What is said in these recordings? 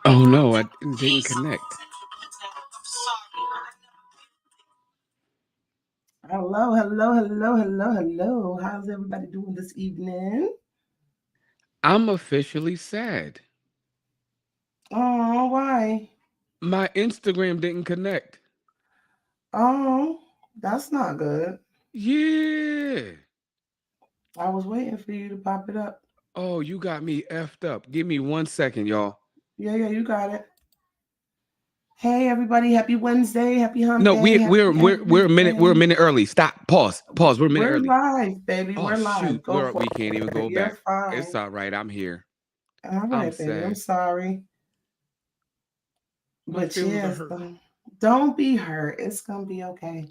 Oh no, I didn't connect. Hello, hello, hello, hello, hello. How's everybody doing this evening? I'm officially sad. Oh, why? My Instagram didn't connect. Oh, that's not good. Yeah. I was waiting for you to pop it up. Oh, you got me effed up. Give me 1 second, y'all. Yeah, yeah, you got it. Hey, everybody. Happy Wednesday. Happy hump No, day. Happy we're a everything. minute early. Stop. Pause. We're a minute We're early. live, baby. Oh We're live. shoot, Go for we can't even it. go You're back. fine. It's all right. I'm here. All I'm right, baby. I'm sad. sorry. My But feelings are yes, hurt. don't be hurt. It's going to be okay.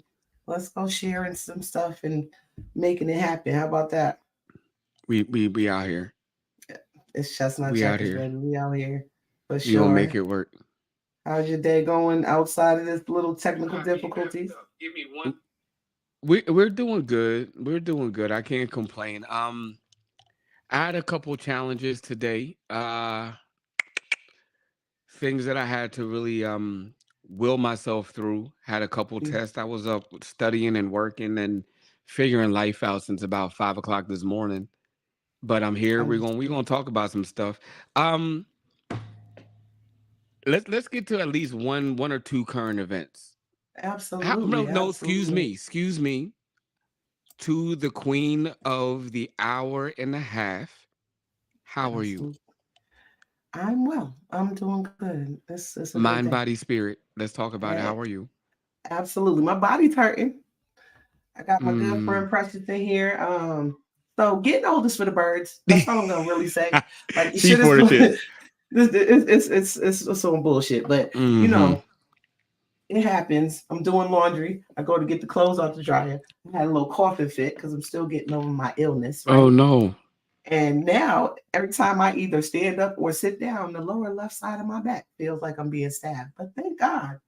Let's go sharing some stuff and making it happen. How about that? We out here. It's chestnut We out checkers, here. baby. We out here for We gonna make sure. it work. How's your day going outside of this little technical Got me difficulties? effed up. Give me one. We're doing good. We're doing good. I can't complain. I had a couple challenges today. Things that I had to really will myself through. Had a couple Mm, tests. I was up studying and working and figuring life out since about 5 o'clock this morning. But I'm here. We're gonna understood. talk about some stuff. Um, let's get to at least one or two current events. No, Absolutely, no, excuse absolutely, me, excuse me. To the queen of the hour and a half. How are you? absolutely. I'm well. I'm doing good. It's a good Mind, day. body, spirit. Let's talk about it. Eh, How are you? absolutely. My body's hurting. I got my good Mm. friend Precious in here. So getting old is for the birds. That's all I'm gonna really say. Like the She shit is for the going. shits. It's some bullshit, but you Mm-hmm. know it happens. I'm doing laundry. I go to get the clothes out the dryer. I had a little coughing fit because I'm still getting over my illness, Oh right? no. And now every time I either stand up or sit down, the lower left side of my back feels like I'm being stabbed. But thank God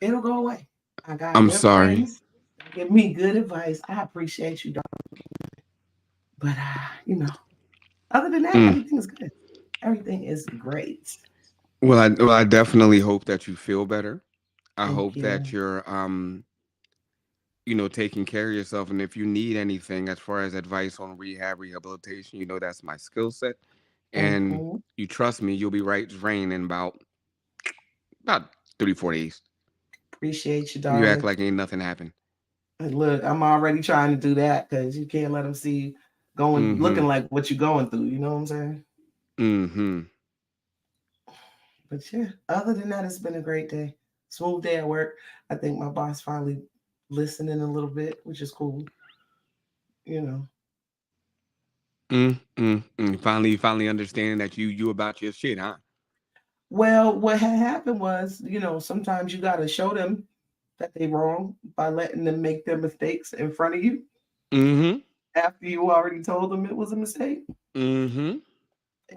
it'll go away. I got I'm good sorry. friends. They give me good advice. I appreciate you, dog. But other than that, Mm. everything is good. Everything is great. Well, I definitely hope that you feel better. I Thank hope you. that you're taking care of yourself. And if you need anything as far as advice on rehabilitation, that's my skill set. And Hmm. you trust me, you'll be right drained in about 3 4 days. Appreciate you, You act darling. like ain't nothing happened. And look, I'm already trying to do that because you can't let them see you going Mm-hmm. looking like what you're going through. You know what I'm saying? Mm-hmm. But yeah, other than that, it's been a great day. Smooth day at work. I think my boss finally listening a little bit, which is cool. You know. Finally understanding that you about your shit, huh? Well, what had happened was, sometimes you gotta show them that they wrong by letting them make their mistakes in front of you Mm-hmm. after you already told them it was a mistake, Mm-hmm.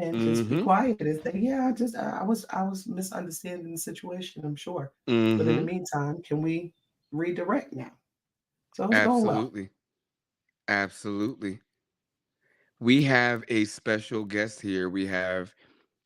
and just be Mm-hmm. quiet and say, "Yeah, I was misunderstanding the situation. I'm sure, but in the Mm-hmm. meantime, can we redirect now?" So it's going well. Absolutely. Absolutely. We have a special guest here. We have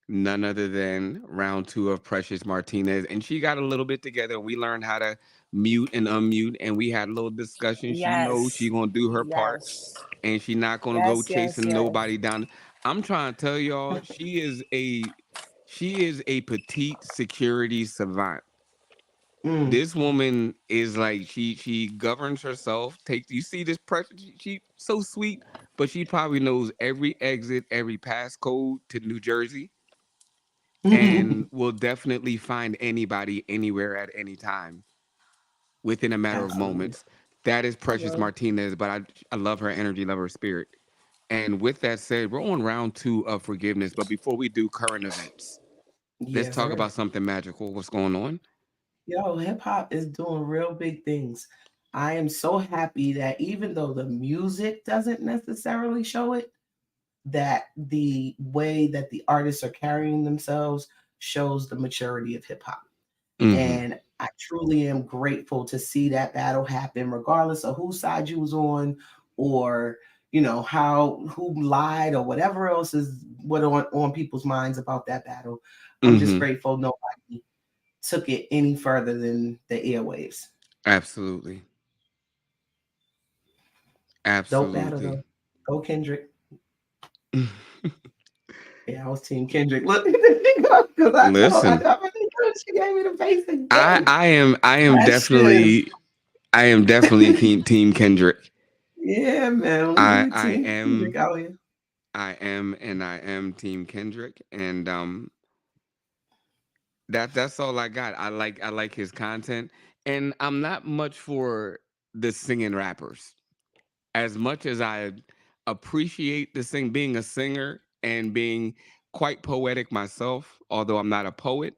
none other than round two of Precious Martinez. And she got a little bit together. We learned how to mute and unmute, and we had a little discussion. She knows Yes. she gonna do her part, Yes. and she not gonna go Yes, yes, chasing yes. nobody down. I'm trying to tell y'all, she is a petite security savant. Mm, This woman is like she governs herself. You see this pressure? She so sweet, but she probably knows every exit, every passcode to New Jersey. and will definitely find anybody anywhere at any time within a matter of Absolutely. moments. That is I Precious will. Martinez, but I love her energy, love her spirit. And with that said, we're on round two of forgiveness. But before we do current events, let's Yes, talk sir. about something magical. What's going on? Yo, hip hop is doing real big things. I am so happy that even though the music doesn't necessarily show it, that the way that the artists are carrying themselves shows the maturity of hip hop. Hmm. And I truly am grateful to see that battle happen, regardless of whose side you was on, or how who lied or whatever else is what on people's minds about that battle. I'm just Hmm. grateful nobody took it any further than the airwaves. Absolutely. Dope battle Absolutely. though. Go Kendrick. Yeah, I was Team Kendrick. Look, because I Listen, already knew she gave me the face I again. I am I am Precious. definitely I am definitely team Kendrick. Yeah, man. We I we I Team Kendrick am out here. I am team Kendrick, and that's all I got. I like his content, and I'm not much for the singing rappers. As much as I appreciate the being a singer and being quite poetic myself, although I'm not a poet,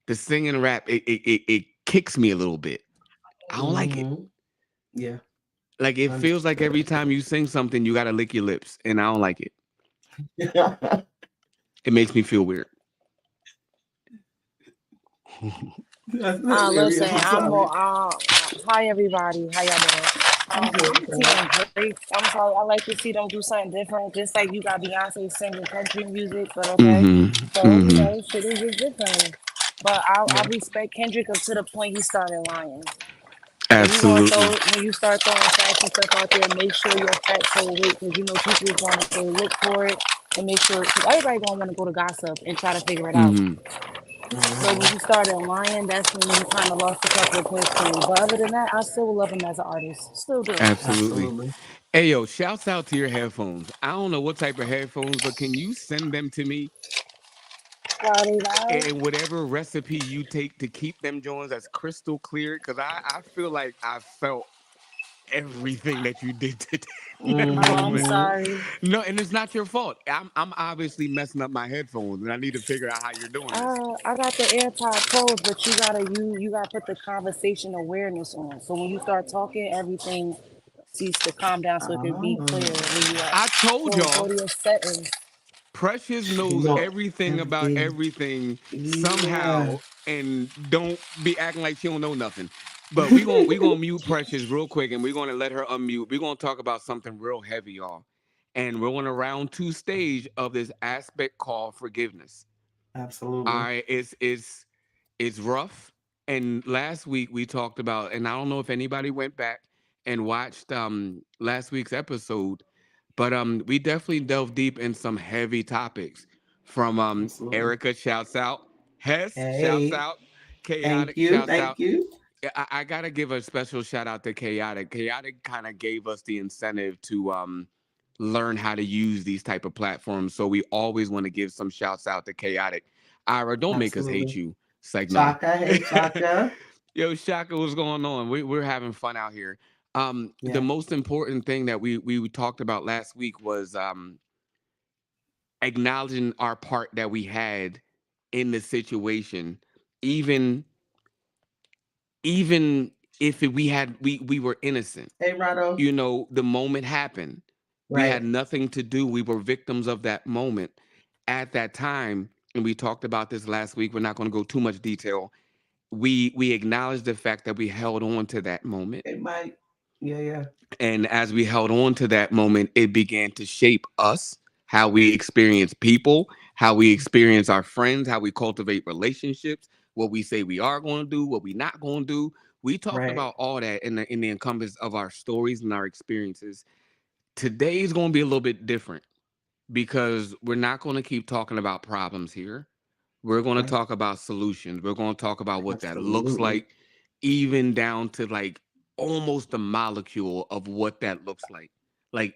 the singing rap it kicks me a little bit. I don't like it. Hmm. Yeah, Like it feels like understood. every time you sing something, you gotta lick your lips, and I don't like it. It makes me feel weird. That's Listen, hilarious. I'm I'm sorry. hi everybody, how y'all doing? I'm I'm good, girl. team Drake. I'm sorry, I like to see them do something different. Just like you got Beyonce singing country music, but okay. Hmm. So Hmm. shit is just different. But I Yeah, respect Kendrick up to the point he started lying. If you gonna throw, Absolutely. when you start throwing facts and stuff out there, make sure your facts hold weight because people is going to go look for it and make sure. Cause everybody gonna want to go to gossip and try to figure it out. Hmm. So when hmm, you started lying, that's when you kind of lost a couple of points for me. But other than that, I still love him as an artist. Still do. Absolutely. absolutely. Hey yo, shouts out to your headphones. I don't know what type of headphones, but can you send them to me? Friday Live. And whatever recipe you take to keep them joints as crystal clear, because I feel like I felt everything that you did today in that I'm moment. Hmm. sorry. No, and it's not your fault. I'm obviously messing up my headphones, and I need to figure out how you're doing this. I got the AirPod Pros, but you gotta put the conversation awareness on. So when you start talking, everything cease to calm down, so it can be clear Oh, where you at. I told So go y'all, to your settings. Precious she knows know everything about everything. everything Yeah. somehow, and don't be acting like she don't know nothing. But we gonna mute Precious real quick, and we're gonna let her unmute. We're gonna talk about something real heavy, y'all, and we're on a round two stage of this aspect called forgiveness. All Absolutely. right, it's rough. And last week we talked about, and I don't know if anybody went back and watched last week's episode, but we definitely delved deep in some heavy topics. From Absolutely. Erica shouts out, Hess shouts Hey, out, thank Chaotic you. shouts Thank out. you. I gotta give a special shout out to Chaotic. Chaotic kind of gave us the incentive to learn how to use these type of platforms. So we always want to give some shouts out to Chaotic. Ira, don't make us hate Absolutely. you. It's like no. Chaka. Hey, Chaka. Yo, Shaka, what's going on? We're having fun out here. The Yeah. most important thing that we talked about last week was acknowledging our part that we had in the situation, even even if we were innocent. Hey, Rado. The moment happened. We had Right. nothing to do. We were victims of that moment at that time. And we talked about this last week. We're not going to go too much detail. We acknowledged the fact that we held on to that moment. Hey, Mike. Yeah, yeah. And as we held on to that moment, it began to shape us, how we experience people, how we experience our friends, how we cultivate relationships, what we say we are going to do, what we not going to do. We talked Right. about all that in the encompass of our stories and our experiences. Today is going to be a little bit different because we're not going to keep talking about problems here. We're going to Right. talk about solutions. We're going to talk about what that looks Absolutely. like, even down to like almost the molecule of what that looks like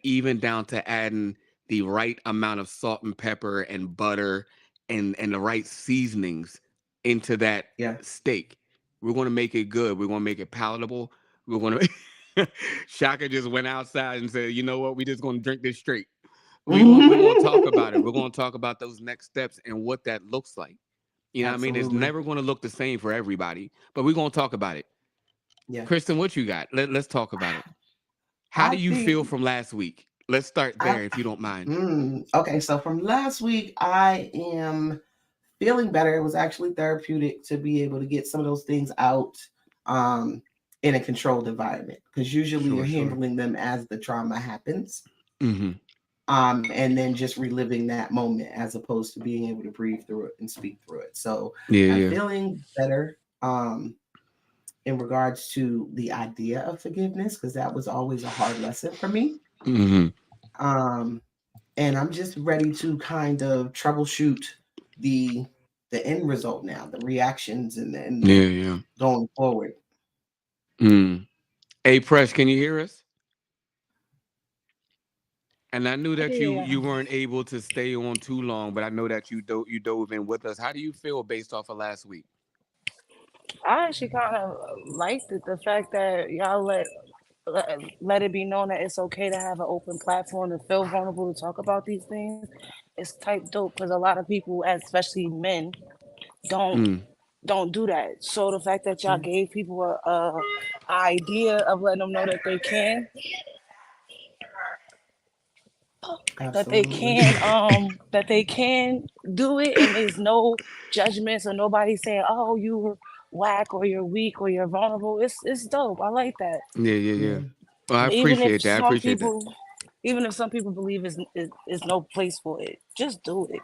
even down to adding the right amount of salt and pepper and butter and the right seasonings into that Yeah. steak. We're going to make it good. We're going to make it palatable. We're going to Shaka just went outside and said, "You know what? We just going to drink this straight." We're going to talk about it. We're going to talk about those next steps and what that looks like. You know what I mean? It's Absolutely. never going to look the same for everybody, but we're going to talk about it. Yeah. Kristen, what you got? Let's talk about it. How I do you feel think from last week? Let's start I there if you don't mind. okay, so from last week, I am feeling better. It was actually therapeutic to be able to get some of those things out um, in a controlled environment because usually you're Sure, sure. handling them as the trauma happens, Mm-hmm. and then just reliving that moment as opposed to being able to breathe through it and speak through it. So Yeah, I'm yeah. feeling better in regards to the idea of forgiveness because that was always a hard lesson for me. Mm-hmm. Um, and I'm just ready to kind of troubleshoot the the end result now, the reactions, and Yeah, yeah. going forward. Mm. Hey, Presh, can you hear us? And I knew I that can you hear you you. weren't able to stay on too long, but I know that you dove in with us. How do you feel based off of last week? I actually kind of liked it, the fact that y'all let it be known that it's okay to have an open platform to feel vulnerable to talk about these things. It's type dope because a lot of people, especially men, don't Mm. don't do that. So the fact that y'all Mm, gave people a idea of letting them know that they can, absolutely. that they can do it, and there's no judgments or nobody saying, "Oh, you're whack or you're weak or you're vulnerable." It's dope. I like that. Yeah, yeah, yeah. Yeah, Well, I Even if appreciate that. I some appreciate that. people, even if some people believe is no place for it, just do it.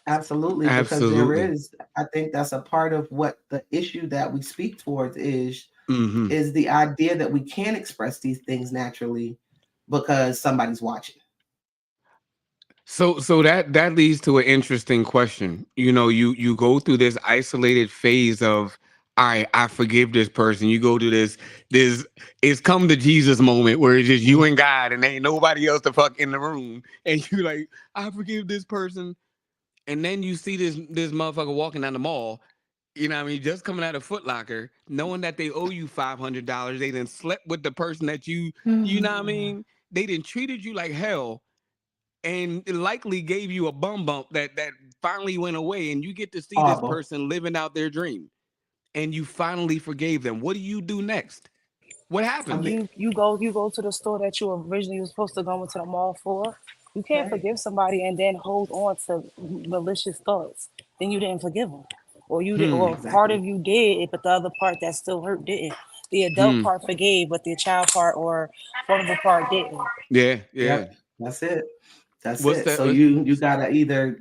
absolutely. Because there Absolutely. is, I think that's a part of what the issue that we speak towards Mm-hmm. is the idea that we can express these things naturally because somebody's watching. So that leads to an interesting question. You go through this isolated phase of, all right, I forgive this person. You go to this it's come to Jesus moment where it's just you Mm, and God and ain't nobody else to fuck in the room. And you like, I forgive this person. And then you see this motherfucker walking down the mall, you know what I mean, just coming out of Foot Locker, knowing that they owe you $500. They done slept with the person that you know what I mm. mean? They done treated you like hell and it likely gave you a bum bump that finally went away, and you get to see this Horrible. person living out their dream and you finally forgave them. What do you do next? What I happens? mean, You go to the store that you originally was supposed to go into the mall for. You can't right. forgive somebody and then hold on to malicious thoughts. Then you didn't forgive them, or you did, Hmm. or part Exactly. of you did, but the other part that still hurt didn't. The adult Hmm. part forgave, but the child part or vulnerable part didn't. Yeah, yeah. Yep. That's it. That's What's it. that? So you gotta either,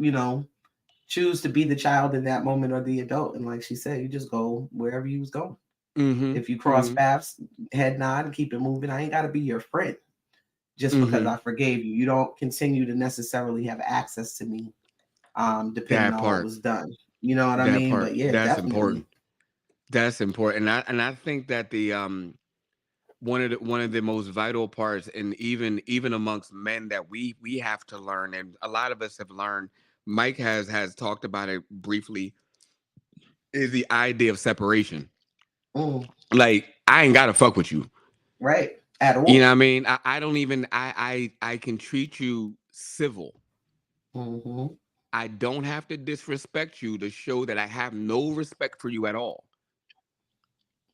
choose to be the child in that moment or the adult. And like she said, you just go wherever you was going. Mm-hmm. If you cross Mm-hmm. paths, head nod and keep it moving. I ain't gotta be your friend just because Mm-hmm. I forgave you. You don't continue to necessarily have access to me, depending That on what part. was done. You know what I That mean? part. But yeah, That's definitely. important. That's important. And I think that the one of the most vital parts, and even amongst men, that we have to learn, and a lot of us have learned, Mike has talked about it briefly, is the idea of separation. Mm, Like, I ain't gotta fuck with you. right. At You know what all. I mean? I don't even I can treat you civil. Hmm. I don't have to disrespect you to show that I have no respect for you at all.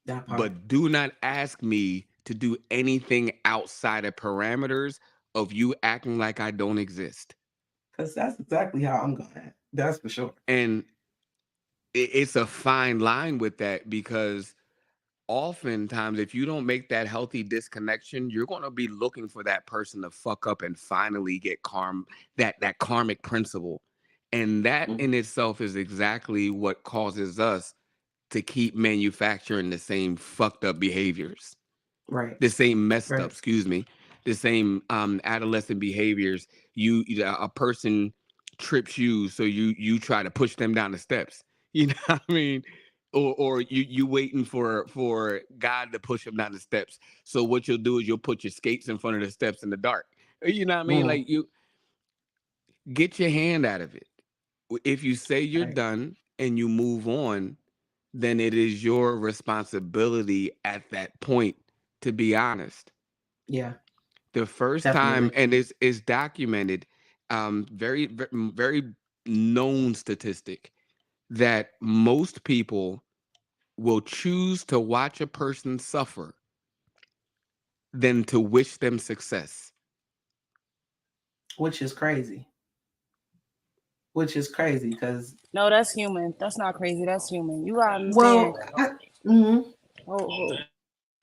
That part. But do not ask me to do anything outside of parameters of you acting like I don't exist. Because that's exactly how I'm going at. That's for sure. And it's a fine line with that, because oftentimes if you don't make that healthy disconnection, you're going to be looking for that person to fuck up and finally get that karmic principle. And that Mm, in itself is exactly what causes us to keep manufacturing the same fucked up behaviors, right. the same messed up, Right. excuse me, the same adolescent behaviors. A person trips you, so you try to push them down the steps. You know what I mean? Or you waiting for God to push them down the steps. So what you'll do is you'll put your skates in front of the steps in the dark. You know what I mean? Mm, Like, you get your hand out of it. If you say you're Right. done and you move on, then it is your responsibility at that point to be honest. Yeah, The first time, definitely. and it's documented, very known statistic that most people will choose to watch a person suffer than to wish them success. Which is crazy. Which is crazy because, No, that's human. That's not crazy. That's human. You gotta understand. well, mhm, Oh,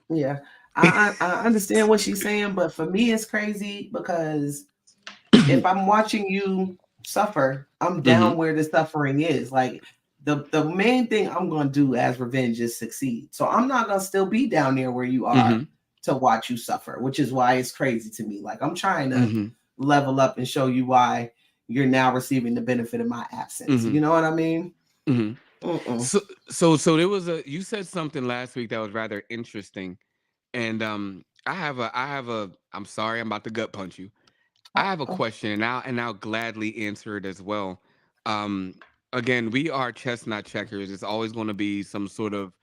yeah, I understand what she's saying, but for me, it's crazy because if I'm watching you suffer, I'm Hmm. down where the suffering is. Like the main thing I'm gonna do as revenge is succeed. So I'm not gonna still be down there where you are Hmm. to watch you suffer, which is why it's crazy to me. Like I'm trying to Hmm. level up and show you why you're now receiving the benefit of my absence. Hmm. You know what I mean? Hmm. Mm-mm. So there was a, you said something last week that was rather interesting, and I'm sorry, I'm about to gut punch you. I have a Uh-oh. question, and I'll gladly answer it as well. Um, Again, we are chestnut checkers. It's always going to be some sort of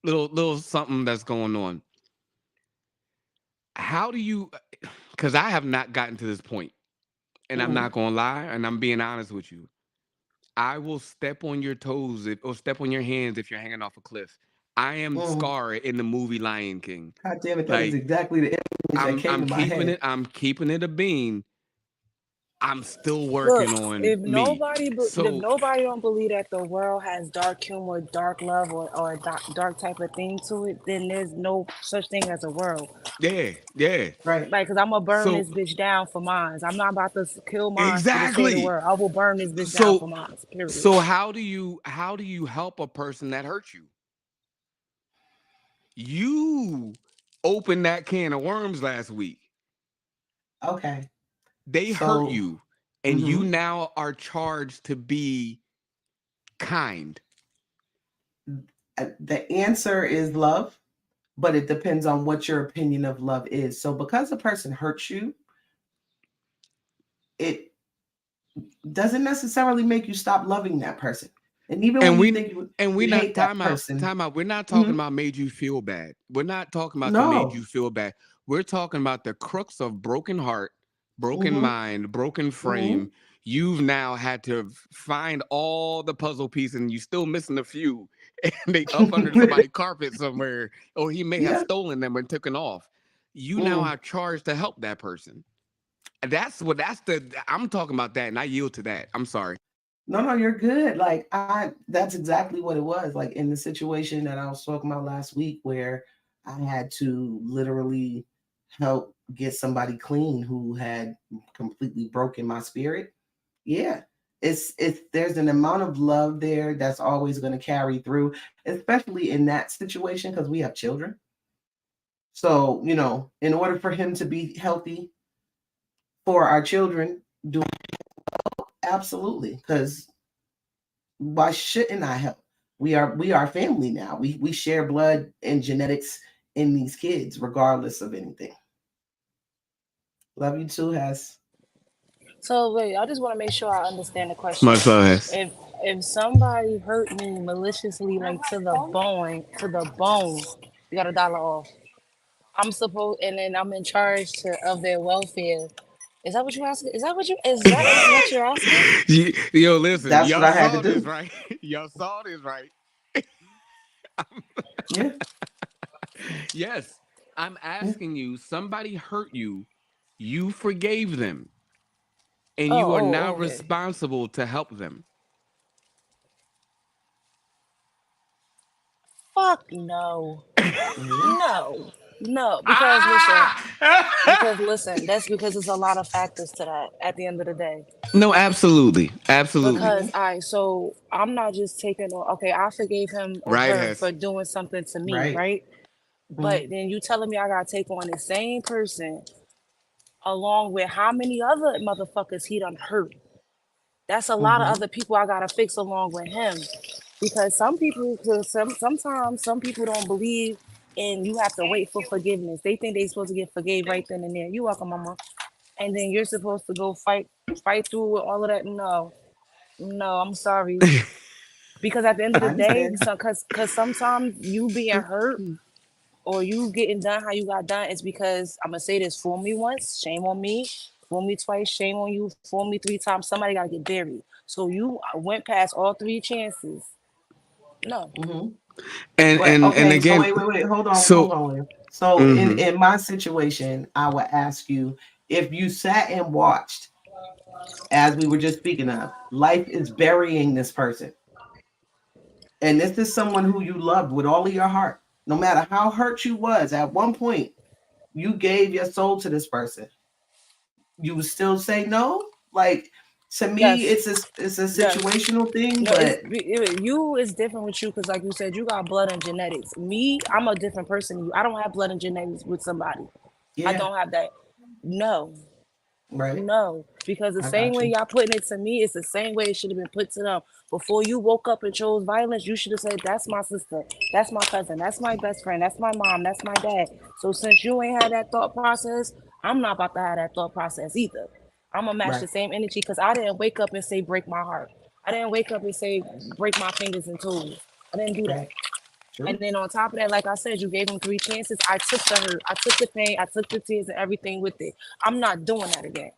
little something that's going on. How do you? Because I have not gotten to this point, and I'm Mm-hmm. not going to lie, and I'm being honest with you. I will step on your toes or step on your hands if you're hanging off a cliff. I am Mm. Scar in the movie Lion King. God damn it, that is Like exactly the image that came I'm to my keeping head. it. I'm keeping it a bean. I'm still look. working on If me. nobody, if So nobody don't believe that the world has dark humor, dark love, or a dark type of thing to it, then there's no such thing as a world. yeah, yeah. Right. Like, cause I'm gonna burn So this bitch down for mines. I'm not about to kill mines for the sake of the exactly. world. I will burn this bitch down for So mines. Period. so how do you help a person that hurts you? You opened that can of worms last week. Okay. They hurt So, you, and you mhm. now are charged to be kind. The answer is love, but it depends on what your opinion of love is. So, because a person hurts you, it doesn't necessarily make you stop loving that person. And even when And you we think and we you not hate that person, time out. We're not talking mhm, about made you feel bad. We're not talking about the made no, you feel bad. We're talking about the crux of broken heart, broken hmm mind, broken hmm frame. You've now had to find all the puzzle pieces, and you still missing a few, and they up under somebody's carpet somewhere, or he may have yeah, stolen them and taken off. You now mm. are charged to help that person. And that's the I'm talking about that, and I yield to that. I'm sorry. No, no, you're good. Like that's exactly what it was. Like in the situation that I was talking about last week, where I had to literally help get somebody clean who had completely broken my spirit. Yeah, it's there's an amount of love there that's always going to carry through, especially in that situation because we have children. So in order for him to be healthy for our children, do absolutely because why shouldn't I help? We are family now. We share blood and genetics in these kids, regardless of anything. Love you too, Hess. So wait, I just want to make sure I understand the question. Much less. If if somebody hurt me maliciously, like to the bone, you got $1 off. I'm supposed, and then I'm in charge of their welfare. Is that what you asking? Is what you're asking? Yo, listen, That's what y'all I had to saw this, do. right? Y'all saw this, right? Yeah, Yes. I'm yeah. asking you, somebody hurt you, you forgave them, and Oh, you are now oh, okay. responsible to help them. Fuck no, Yeah. no, no. Ah! Because listen, that's because there's a lot of factors to that. At the end of the day, No, absolutely. Absolutely. because Hmm. so I'm not just taking on. Okay, I forgave him or Right, her Hess. for doing something to me, Right. right? Hmm. But then you telling me I gotta take on the same person along with how many other motherfuckers he done hurt. That's a lot of Hmm. other people I gotta fix along with him. Because some people, cause sometimes some people don't believe and you have to wait for forgiveness. They think they supposed to get forgave right then and there. You welcome, mama. And then you're supposed to go fight through with all of that. No. No, I'm sorry. Because at the end of I the day, understand. so, cause sometimes you being hurt or you getting done how you got done is because I'm gonna say this: fool me once, shame on me; fool me twice, shame on you; fool me 3 times, somebody gotta get buried. So you went past all 3 chances. No, Hmm. and But and and okay, so again, wait, hold so on, William. So mhm. in my situation, I would ask you if you sat and watched, as we were just speaking of, life is burying this person, and this is someone who you loved with all of your heart. No matter how hurt you was at one point, you gave your soul to this person. You would still say no? Like, to me, yes, it's a yes. situational thing, No, it's but you is different with you because, like you said, you got blood and genetics. Me, I'm a different person than you. I don't have blood and genetics with somebody. I yeah, don't have that. No, right. no, because the I same got way you. y'all putting it to me, it's the same way it should have been put to them. Before you woke up and chose violence, you should have said, "That's my sister, that's my cousin, that's my best friend, that's my mom, that's my dad." So since you ain't had that thought process, I'm not about to have that thought process either. I'm gonna match Right, the same energy because I didn't wake up and say, "Break my heart." I didn't wake up and say, "Break my fingers and toes." I didn't do that. right. And True. then on top of that, like I said, you gave him 3 chances. I took the hurt, I took the pain, I took the tears and everything with it. I'm not doing that again.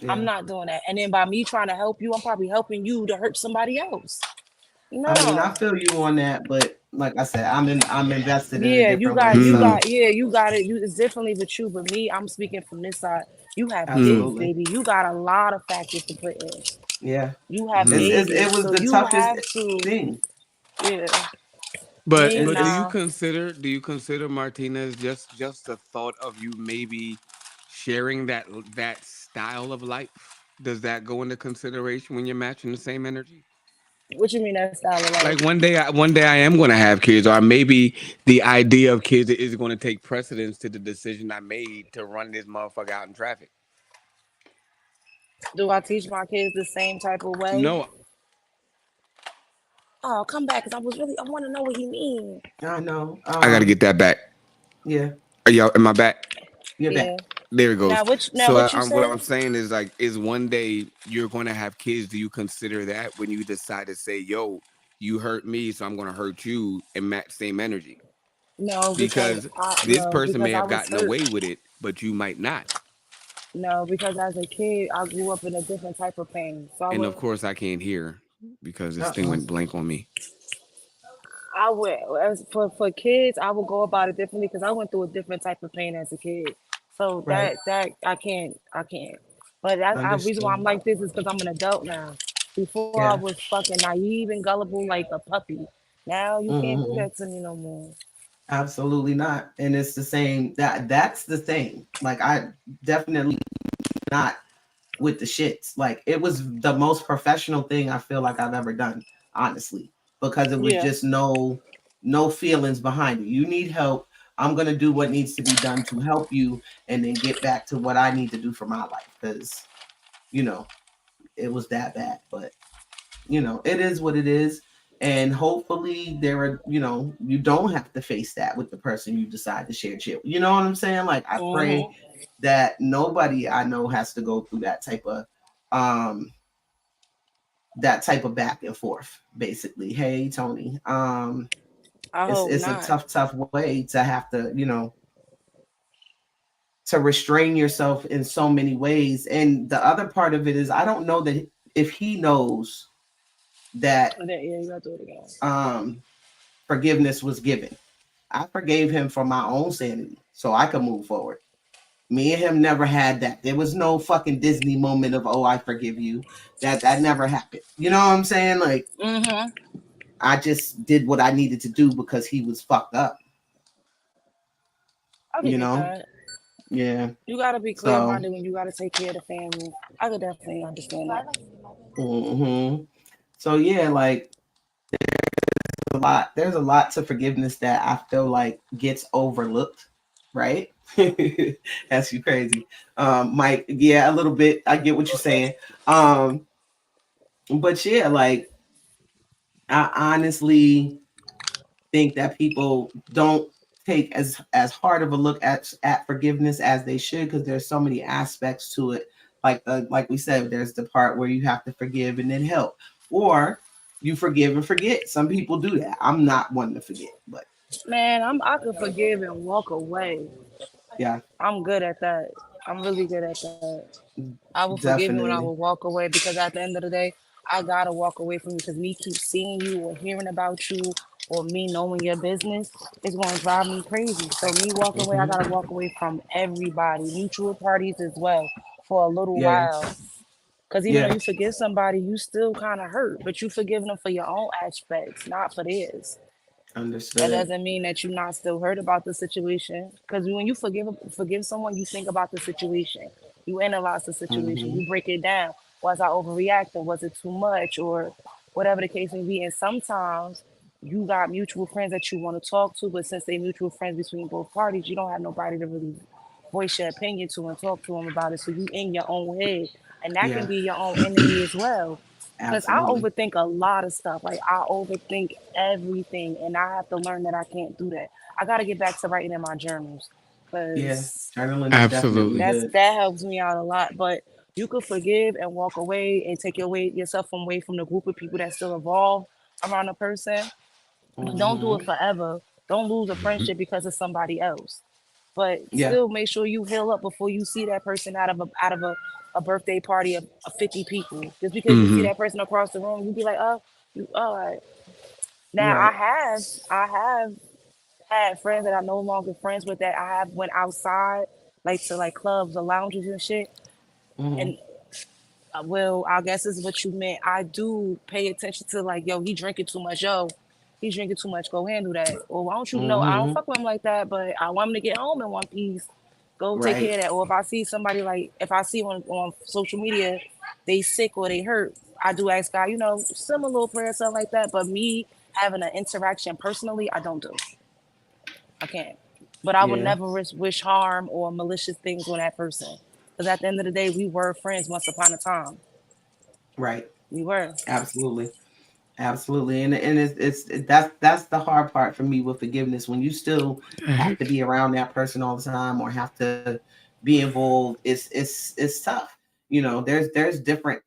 I'm Yeah. not doing that. And then by me trying to help you, I'm probably helping you to hurt somebody else. I mean, No. I feel you on that, but like I said, I'm invested in a Yeah, different way. So you got it. You it's differently with you, but me, I'm speaking from this side. You have kids, absolutely. baby. You got a lot of factors to put in. Yeah. You have It babies, was so the you toughest have to. thing. Yeah, But me It, but it's nah. do you consider Martinez just the thought of you maybe sharing that style of life? Does that go into consideration when you're matching the same energy? What you mean that style of Like life? one day I am going to have kids, or maybe the idea of kids is going to take precedence to the decision I made to run this motherfucker out in traffic. Do I teach my kids the same type of way? No, Oh, come back, cause I want to know what he mean. I know. I got to get that back. Yeah, Are y'all? Am I back? you're Yeah. back. There it goes. Now So what you what I'm said? saying is like, is one day you're going to have kids. Do you consider that when you decide to say, "Yo, you hurt me, so I'm going to hurt you," and match same energy? Because this No, person may because I have was gotten hurt. away with it, but you might not. No, because as a kid, I grew up in a different type of pain. So And of course, I can't hear because this thing Uh-uh. went blank on me. I would, as for kids, I would go about it differently because I went through a different type of pain as a kid. So Right. that I can't. But I reason why I'm Understood. like this is because I'm an adult now. Before I Yeah. was fucking naive and gullible like a puppy. Now you can't do Hmm. that to me no more. Absolutely not. And it's the same. That's the thing. Like, I definitely not with the shits. Like, it was the most professional thing I feel like I've ever done, honestly, because it was Yeah. just no feelings behind it. You need help. I'm gonna do what needs to be done to help you, and then get back to what I need to do for my life. Because you know it was that bad. But it is what it is. And hopefully there are, you don't have to face that with the person you decide to share shit. You know what I'm saying? Like, I pray Hmm. that nobody I know has to go through um that type of back and forth, basically. Hey, Tony. I It's hope it's a not. tough way to have to, to restrain yourself in so many ways. And the other part of it is, I don't know that if he knows that And then, yeah, you gotta do it again. um forgiveness was given. I forgave him for my own sanity so I could move forward. Me and him never had that. There was no fucking Disney moment of, oh, I forgive you. That never happened. You know what I'm saying? Like, Hmm. I just did what I needed to do because he was fucked up, I could you get know? that. Yeah. You gotta be clear So, minded when you gotta take care of the family. I could definitely understand that. hmm so yeah, like, there's a lot to forgiveness that I feel like gets overlooked, right? That's you crazy. Mike, yeah, a little bit. I get what you're saying. Um, but yeah, like, I honestly think that people don't take as hard of a look at forgiveness as they should, because there's so many aspects to it. Like we said, there's the part where you have to forgive and then help. or you forgive and forget. Some people do that. I'm not one to forget, but Man, I could forgive and walk away. yeah, I'm good at that. I'm really good at that. I will forgive you and I will definitely. walk away because at the end of the day, I gotta walk away from you because me keep seeing you or hearing about you or me knowing your business is gonna drive me crazy. So me walking away, I Hmm. gotta walk away from everybody, mutual parties as well, for a little Yeah, while. Because even though yeah, you forgive somebody, you still kind of hurt, but you forgiving them for your own aspects, not for theirs. That understood. doesn't mean that you're not still hurt about the situation. Because when you forgive someone, you think about the situation, you analyze the situation, Hmm. you break it down. Was I overreacting? Was it too much? Or whatever the case may be. And sometimes you got mutual friends that you want to talk to, but since they mutual friends between both parties, you don't have nobody to really voice your opinion to and talk to them about it. So you in your own head, and that can Yeah, be your own enemy as well. Cause I absolutely. overthink a lot of stuff. Like I overthink everything, and I have to learn that I can't do that. I got to get back to writing in my journals, Yeah, cause journaling is definitely Absolutely. good. that helps me out a lot. But you could forgive and walk away and take yourself away from the group of people that still involved around a person. But don't do Hmm. it forever. Don't lose a Mhm. friendship because of somebody else. But Yeah, still make sure you heal up before you see that person out of a birthday party of 50 people. Just because you see Mhm. that person across the room, you be like, oh, you all right. Now right. I have had friends that I'm no longer friends with that I have went outside, like to like clubs or lounges and shit. Hmm. And well, I guess this is what you meant. I do pay attention to like, yo, he drinking too much, yo. He's drinking too much. Go handle that. Or why don't you know? I don't Hmm. fuck with him like that, but I want him to get home in one piece. Go take Right. care of that. Or if I see somebody like, if I see on social media, they sick or they hurt, I do ask God, send 'em a little prayer, something like that. But me having an interaction personally, I don't do. I can't. But I would Yeah. never wish harm or malicious things on that person. Because at the end of the day, we were friends once upon a time. Right. We were. Absolutely. Absolutely. And that's the hard part for me with forgiveness. When you still have to be around that person all the time or have to be involved, it's tough. There's different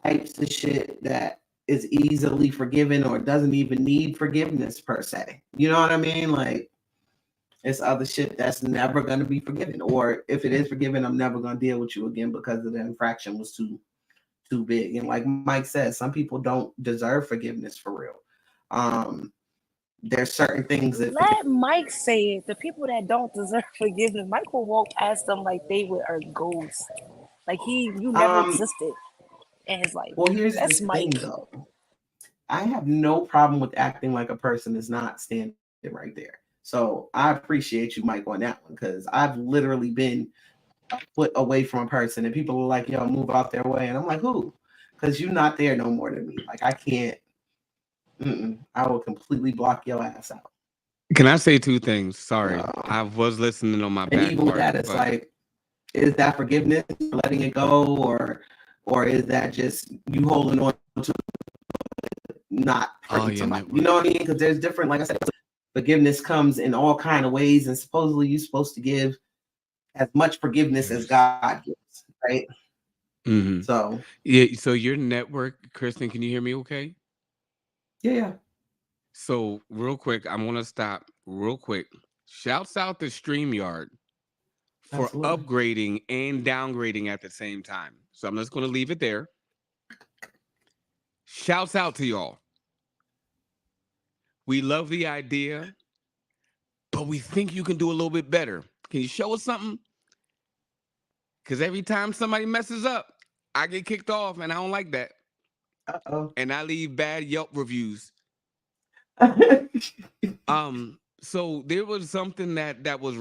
types of shit that is easily forgiven or doesn't even need forgiveness per se. You know what I mean? Like it's other shit that's never gonna be forgiven. Or if it is forgiven, I'm never gonna deal with you again because the infraction was too big. And like Mike said, some people don't deserve forgiveness for real. Um, there's certain things that Let Mike say it. The people that don't deserve forgiveness, Mike will walk past them like they were a ghost. Like you never um existed in his life. well here's the That's thing Mike. though. I have no problem with acting like a person is not standing right there. So I appreciate you, Mike, on that one because I've literally been a foot away from a person and people are like, yo, move out their way. And I'm like, who? Because you're not there no more than me. Like I can't, I will completely block your ass out. Can I say two things? Sorry. Um, I was listening on my and back even with part, that, it's but like, is that forgiveness for letting it go, or is that just you holding on to not hurting oh, somebody? your You know what I network. mean? Because there's different, like I said, forgiveness comes in all kind of ways, and supposedly you're supposed to give as much forgiveness as Yes. God gives, right? Mhm. So Yeah, so your network, Kristen, can you hear me okay? yeah, yeah, So, real quick, I'm gonna stop real quick. Shouts out to StreamYard for absolutely. upgrading and downgrading at the same time. So I'm just gonna leave it there. Shouts out to y'all. We love the idea, but we think you can do a little bit better. Can you show us something? Because every time somebody messes up, I get kicked off, and I don't like that. Uh-oh. And I leave bad Yelp reviews. So there was something that was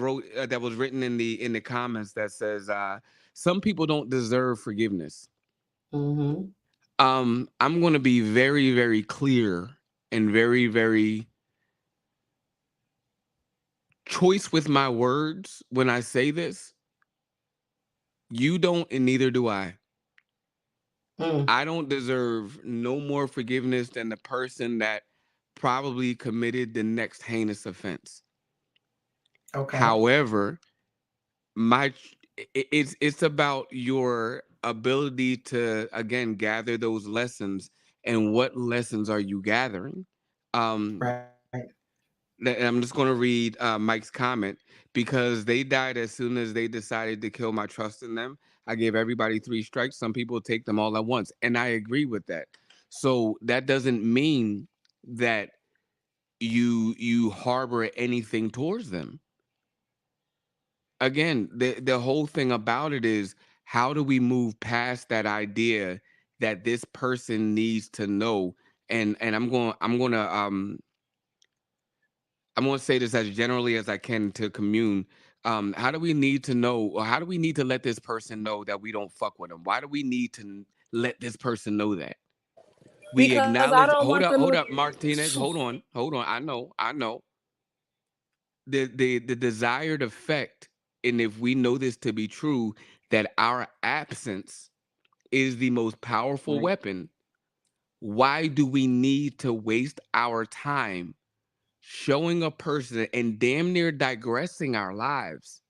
written in the comments that says some people don't deserve forgiveness. Hmm. I'm going to be very very clear and very very choice with my words when I say this. You don't, and neither do I. Mm, I don't deserve no more forgiveness than the person that probably committed the next heinous offense. okay. However, my it's about your ability to again gather those lessons and what lessons are you gathering? Um, Right. and I'm just going to read Mike's comment. Because they died as soon as they decided to kill my trust in them. I gave everybody 3 strikes. Some people take them all at once. And I agree with that. So that doesn't mean that you harbor anything towards them. Again, the whole thing about it is, how do we move past that idea that this person needs to know? And I'm going to say this as generally as I can to commune. How do we need to know, or how do we need to let this person know that we don't fuck with them? Why do we need to let this person know that? We Because I don't acknowledge. want them to. Hold up, Martinez. Hold on. I know. The desired effect, and if we know this to be true, that our absence is the most powerful Right. weapon. Why do we need to waste our time showing a person and damn near digressing our lives?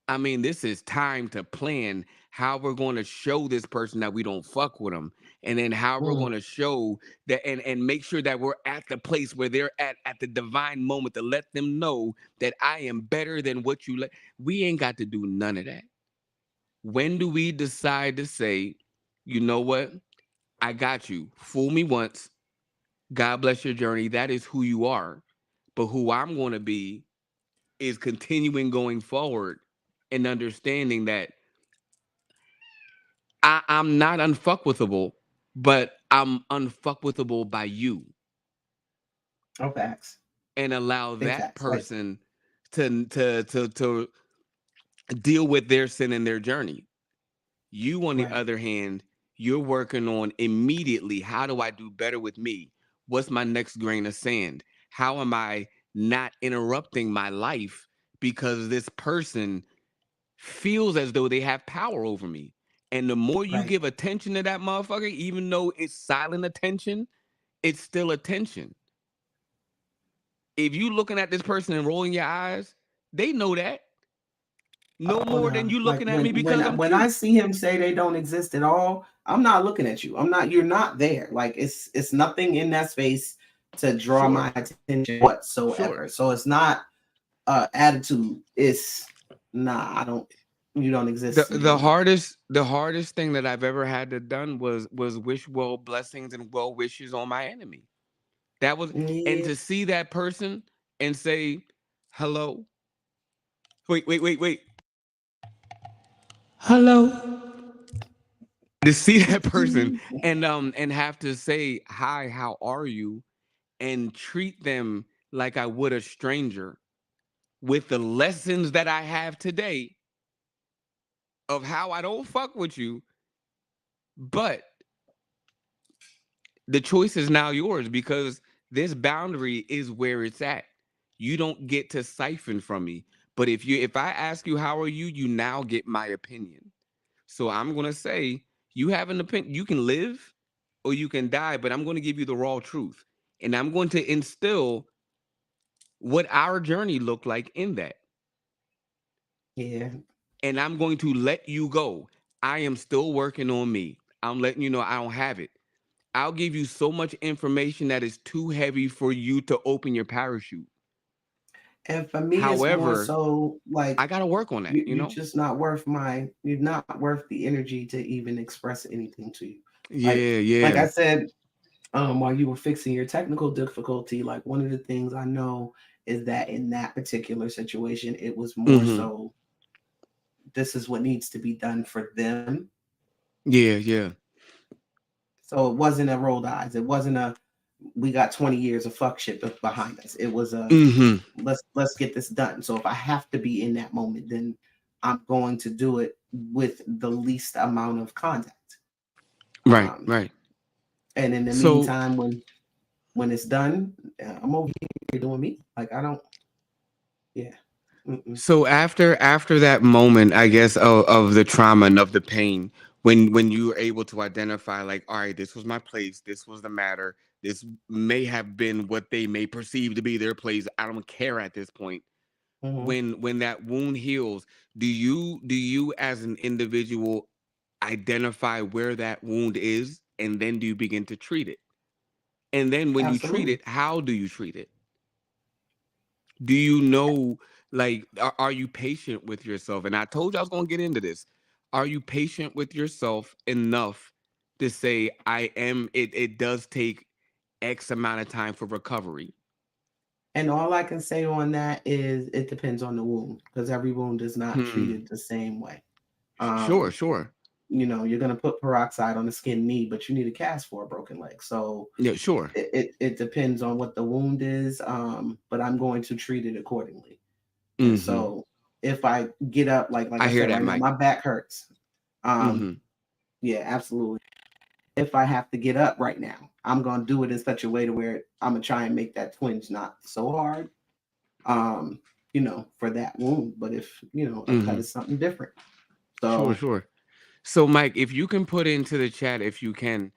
I mean, this is time to plan how we're going to show this person that we don't fuck with them, and then how we're Mm, going to show that, and make sure that we're at the place where they're at the divine moment, to let them know that I am better than what you let. We ain't got to do none of that. When do we decide to say, you know what? I got you. Fool me once. God bless your journey. That is who you are. But who I'm going to be is continuing going forward and understanding that I'm not unfuckwithable, but I'm unfuckwithable by you, oh, facts. and allow Big that facts. Like, person to deal with their sin and their journey. You, on the right. other hand, you're working on immediately, how do I do better with me? What's my next grain of sand? How am I not interrupting my life because this person feels as though they have power over me? And the more you Right. give attention to that motherfucker, even though it's silent attention, it's still attention. If you looking at this person and rolling your eyes, they know that. No Oh more than no. you Like looking at me because I'm when I cute. see him say they don't exist at all, I'm not looking at you. I'm not. You're not there. Like it's nothing in that space to draw Sure, my attention whatsoever. sure. So it's not attitude. It's nah. I don't. You don't the exist to me. the No. hardest the hardest thing that I've ever had to done was wish well blessings and well wishes on my enemy. That was, and Yeah. to see that person and say hello. Wait. Hello. To see that person and have to say hi, how are you, and treat them like I would a stranger, with the lessons that I have today of how I don't fuck with you, but the choice is now yours, because this boundary is where it's at. You don't get to siphon from me. But if I ask you how are you, you now get my opinion. So I'm gonna say, you have an opinion. You can live or you can die, but I'm gonna give you the raw truth. And I'm going to instill what our journey looked like in that. Yeah. And I'm going to let you go. I am still working on me. I'm letting you know I don't have it. I'll give you so much information that is too heavy for you to open your parachute. And for me, it's more However, so like I got to work on that, you you're know? just not worth my. You're not worth the energy to even express anything to you. Yeah, Like yeah. I said, while you were fixing your technical difficulty, like one of the things I know is that in that particular situation, it was more Hmm. so this is what needs to be done for them. Yeah, yeah. So it wasn't a rolled eyes. It wasn't a we got 20 years of fuck shit behind us. It was a Hmm. let's get this done. So if I have to be in that moment, then I'm going to do it with the least amount of contact. Right, Um, right. and in the So meantime, when it's done, I'm over here doing me. Like I don't, yeah. Mm-mm. so after that moment, I guess, of the trauma and of the pain, when you were able to identify, like, all right, this was my place, this was the matter, this may have been what they may perceive to be their place. I don't care at this point. Mhm. When that wound heals, do you as an individual identify where that wound is and then do you begin to treat it? And then when you treat Absolutely. it, how do you treat it? Do you know, like, are you patient with yourself? And I told you I was going to get into this. Are you patient with yourself enough to say, I am, it does take X amount of time for recovery? And all I can say on that is it depends on the wound because every wound is not Hmm. treated the same way. Sure, Um, sure. you're gonna put peroxide on a skinned knee, but you need a cast for a broken leg. So Yeah, sure. it depends on what the wound is. But I'm going to treat it accordingly. And Hmm. so if I get up, like I I hear said, that, right now, Mike. my back hurts. Um, Hmm. yeah, absolutely. If I have to get up right now, I'm gonna do it in such a way to where I'm gonna try and make that twinge not so hard. Um, for that wound. But if a cut Hmm. is something different. Sure, So sure. So, Mike, if you can put into the chat, if you can,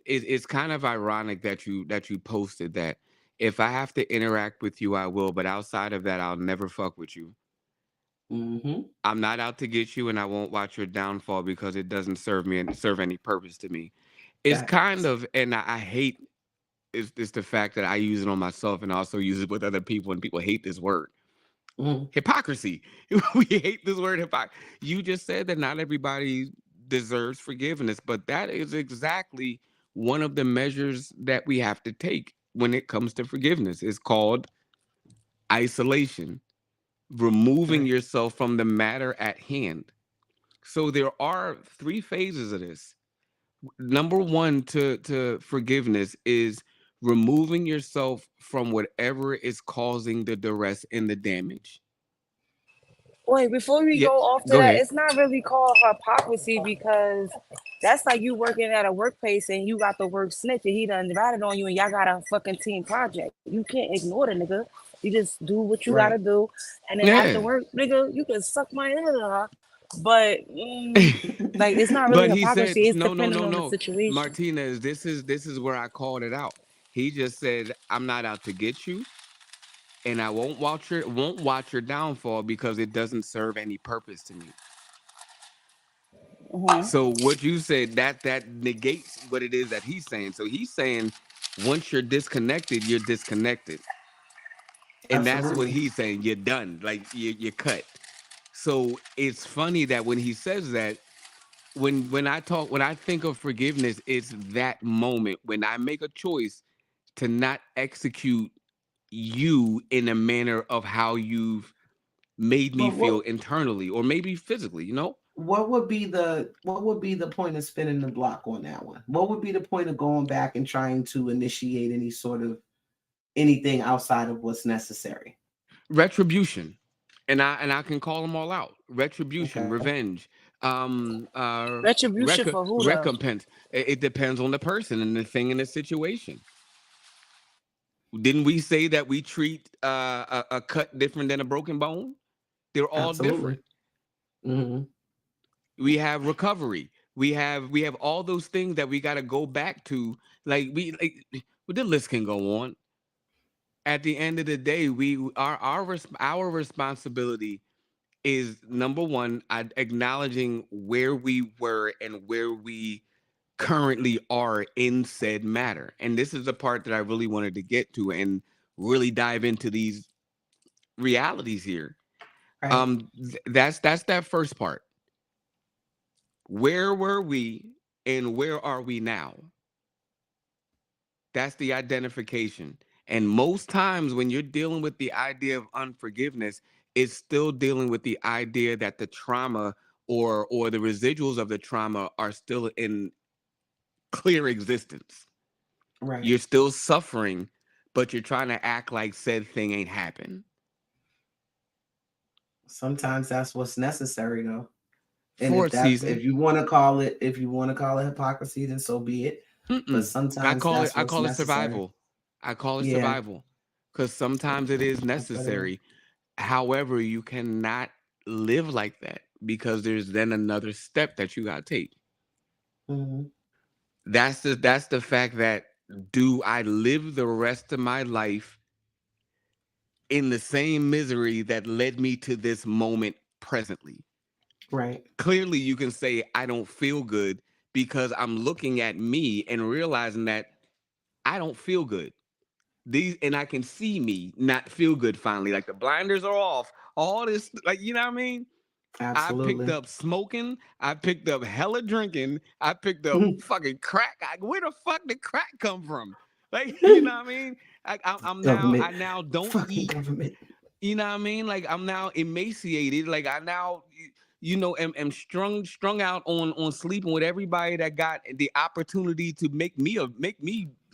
it's kind of ironic that you posted that. If I have to interact with you, I will, but outside of that, I'll never fuck with you. mhm, I'm not out to get you, and I won't watch your downfall because it doesn't serve me and serve any purpose to me. It's kind facts. of, and I hate is the fact that I use it on myself and also use it with other people, and people hate this word. Mhm, Hypocrisy. We hate this word hypocrisy. You just said that not everybody deserves forgiveness, but that is exactly one of the measures that we have to take when it comes to forgiveness. It's called isolation, removing right. yourself from the matter at hand. So there are three phases of this. Number one to forgiveness is removing yourself from whatever is causing the duress and the damage. Wait, before we Yeah, go off to go that, ahead. it's not really called hypocrisy because that's like you working at a workplace and you got the work snitch and he done ratted on you and y'all got a fucking team project. You can't ignore the nigga. You just do what you gotta Right. do, and then after Yeah. work, nigga, you can suck my head. But like, it's not really But he said, hypocrisy. It's no, no, depending no, on the no. situation. Martinez, this is where I called it out. He just said, I'm not out to get you, and I won't watch your downfall because it doesn't serve any purpose to me. Hmm. So what you said, that negates what it is that he's saying. So he's saying once you're disconnected, you're disconnected. And that's what Absolutely. he's saying. You're done. Like you're cut. So it's funny that when he says that, when I think of forgiveness, it's that moment when I make a choice to not execute you in a manner of how you've made me But feel internally or maybe physically, what would be the point of spinning the block on that one? What would be the point of going back and trying to initiate any sort of anything outside of what's necessary? retribution. And I can call them all out. Retribution, Okay. revenge, Retribution for who though? recompense. It depends on the person and the thing in the situation. Didn't we say that we treat a cut different than a broken bone? They're all Absolutely. different. Hmm. We have recovery. We have all those things that we got to go back to. Well, the list can go on. At the end of the day, our responsibility is number one, acknowledging where we were and where we currently are in said matter. And this is the part that I really wanted to get to and really dive into these realities here. Right. That's that first part. Where were we and where are we now? That's the identification. And most times when you're dealing with the idea of unforgiveness, it's still dealing with the idea that the trauma or the residuals of the trauma are still in clear existence. Right. You're still suffering, but you're trying to act like said thing ain't happened. Sometimes that's what's necessary though. And For a season. if you want to call it hypocrisy, then so be it. But Mm-mm. I sometimes call it that's I what's call it necessary. survival. I call it Yeah. survival. Because sometimes it is That's what it is. necessary. However, you cannot live like that because there's then another step that you gotta take. Mhm. That's the fact that do I live the rest of my life in the same misery that led me to this moment presently? Right. Clearly you can say I don't feel good because I'm looking at me and realizing that I don't feel good. And I can see me not feel good finally. Like the blinders are off. All this, like, you know what I mean? I picked Absolutely. up smoking. I picked up hella drinking. I picked up fucking crack. Where the fuck did crack come from? Like, you know what I mean? Government. I now don't Fucking eat. government. You know what I mean? Like I'm now emaciated. Like I now, am strung out on sleeping with everybody that got the opportunity to make me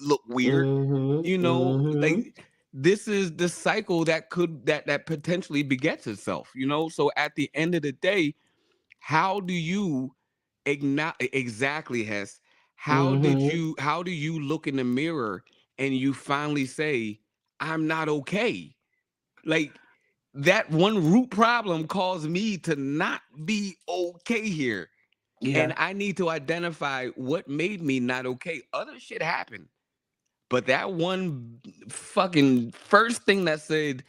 look weird. Mm-hmm. Like this is the cycle that potentially begets itself. So at the end of the day, how do you exactly, Hess? Mm-hmm. How do you look in the mirror and you finally say, I'm not okay? Like that one root problem caused me to not be okay here. And Yeah. I need to identify what made me not okay. Other shit happened. But that one fucking first thing that said,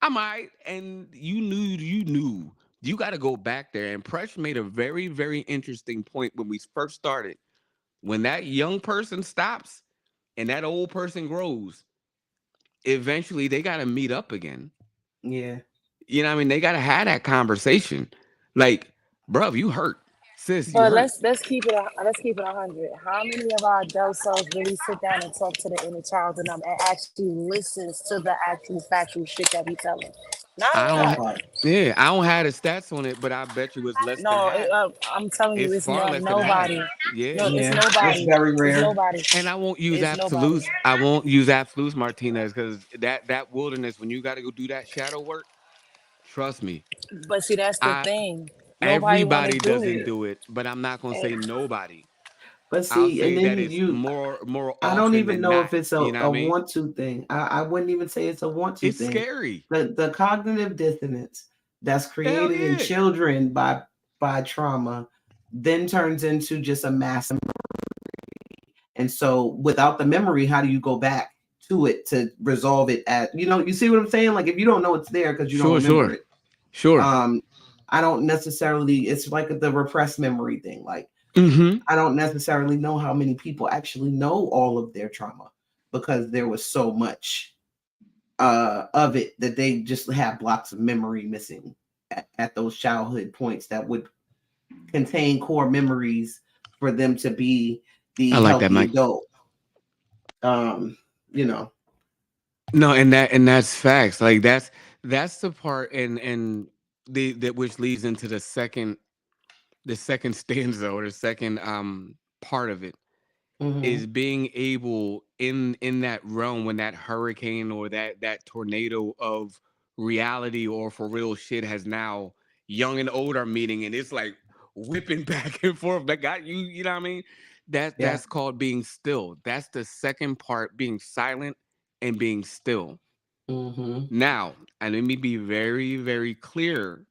I'm all right, and you knew. You got to go back there. And Presh made a very, very interesting point when we first started. When that young person stops and that old person grows, eventually they got to meet up again. Yeah. You know what I mean? They gotta have that conversation. Like, bruv, you hurt. Sis, you But hurt. let's keep it 100. How many of our adult selves really sit down and talk to the inner child in them and actually listens to the actual factual shit that we tell them? Not a I That don't lot. part. yeah, I don't have the stats on it, but I bet you it's less than No, half. I'm telling you, It's it's far not less than half. nobody. No, Yeah. it's Yeah. It's nobody. very It's rare. nobody. And I won't use It's nobody. absolutes. I won't use absolutes, Martinez, because that wilderness, when you gotta go do that shadow work, trust me. But see, that's the I thing. Nobody want to Everybody do doesn't it. do it, but I'm not gonna say And nobody. But I'll see, and say that then it's you more I don't often even than know not. if it's You know what I a mean? want to thing. I wouldn't even say it's a want to It's thing. scary. The cognitive dissonance that's Hell created in yeah. children by trauma then turns into just a mass. And so without the memory, how do you go back to it to resolve it you see what I'm saying? Like if you don't know it's there because you don't Sure, remember sure, it. sure. Um, I don't necessarily, it's like the repressed memory thing. Like Mm-hmm. I don't necessarily know how many people actually know all of their trauma because there was so much of it that they just have blocks of memory missing at those childhood points that would contain core memories for them to be I the like that, healthy Mike. adult. Um, you know, No, and that's facts. Like that's the part, and the that which leads into the second stanza or the second part of it mm-hmm. is being able in that realm when that hurricane or that tornado of reality or for real shit has now young and old are meeting and it's like whipping back and forth that got you know what I mean? Yeah. That's called being still. That's the second part, being silent and being still. Mm-hmm. Now, and let me be very, very clear.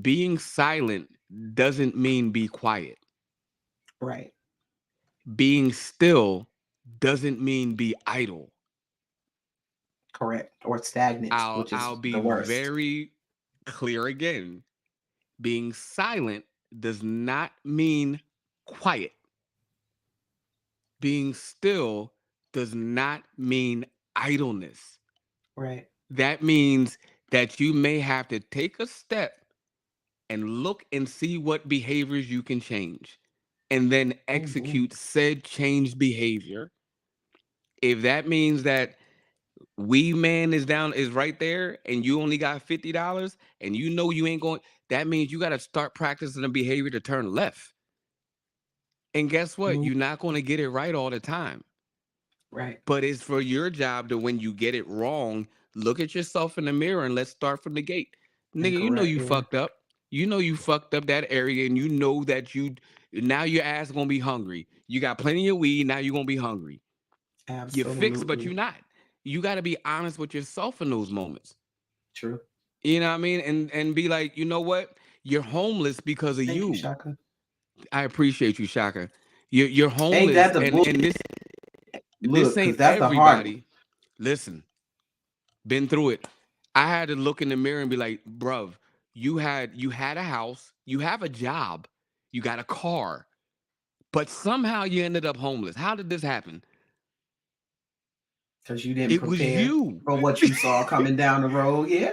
Being silent doesn't mean be quiet. Right. Being still doesn't mean be idle. Correct. Or stagnant, I'll which I'll is be the worst. very clear again. Being silent does not mean quiet. Being still does not mean idleness. Right. That means that you may have to take a step and look and see what behaviors you can change and then Mm-hmm. execute said changed behavior. If that means that Weed Man is right there and you only got $50 and you know you ain't going, that means you got to start practicing the behavior to turn left. And guess what? Mm-hmm. You're not going to get it right all the time. Right. But it's for your job to, when you get it wrong, look at yourself in the mirror and let's start from the gate. And Nigga, you know correct. you Yeah. fucked up. You know you fucked up that area and you know that now your ass gonna be hungry. You got plenty of weed, now you're gonna be hungry. You're fixed, but you're Absolutely not. You gotta be honest with yourself in those moments. true. You know what I mean? And be like, you know what? You're homeless because of Thank you, you. Shaka. I appreciate you, Shaka. You're Ain't homeless, that the and bullshit? this Look, because ain't that's the hard one. everybody. Listen, been through it. I had to look in the mirror and be like, bruv, you had a house, you have a job, you got a car, but somehow you ended up homeless. How did this happen? Because you didn't It was prepare you. for what you saw coming down the road. Yeah.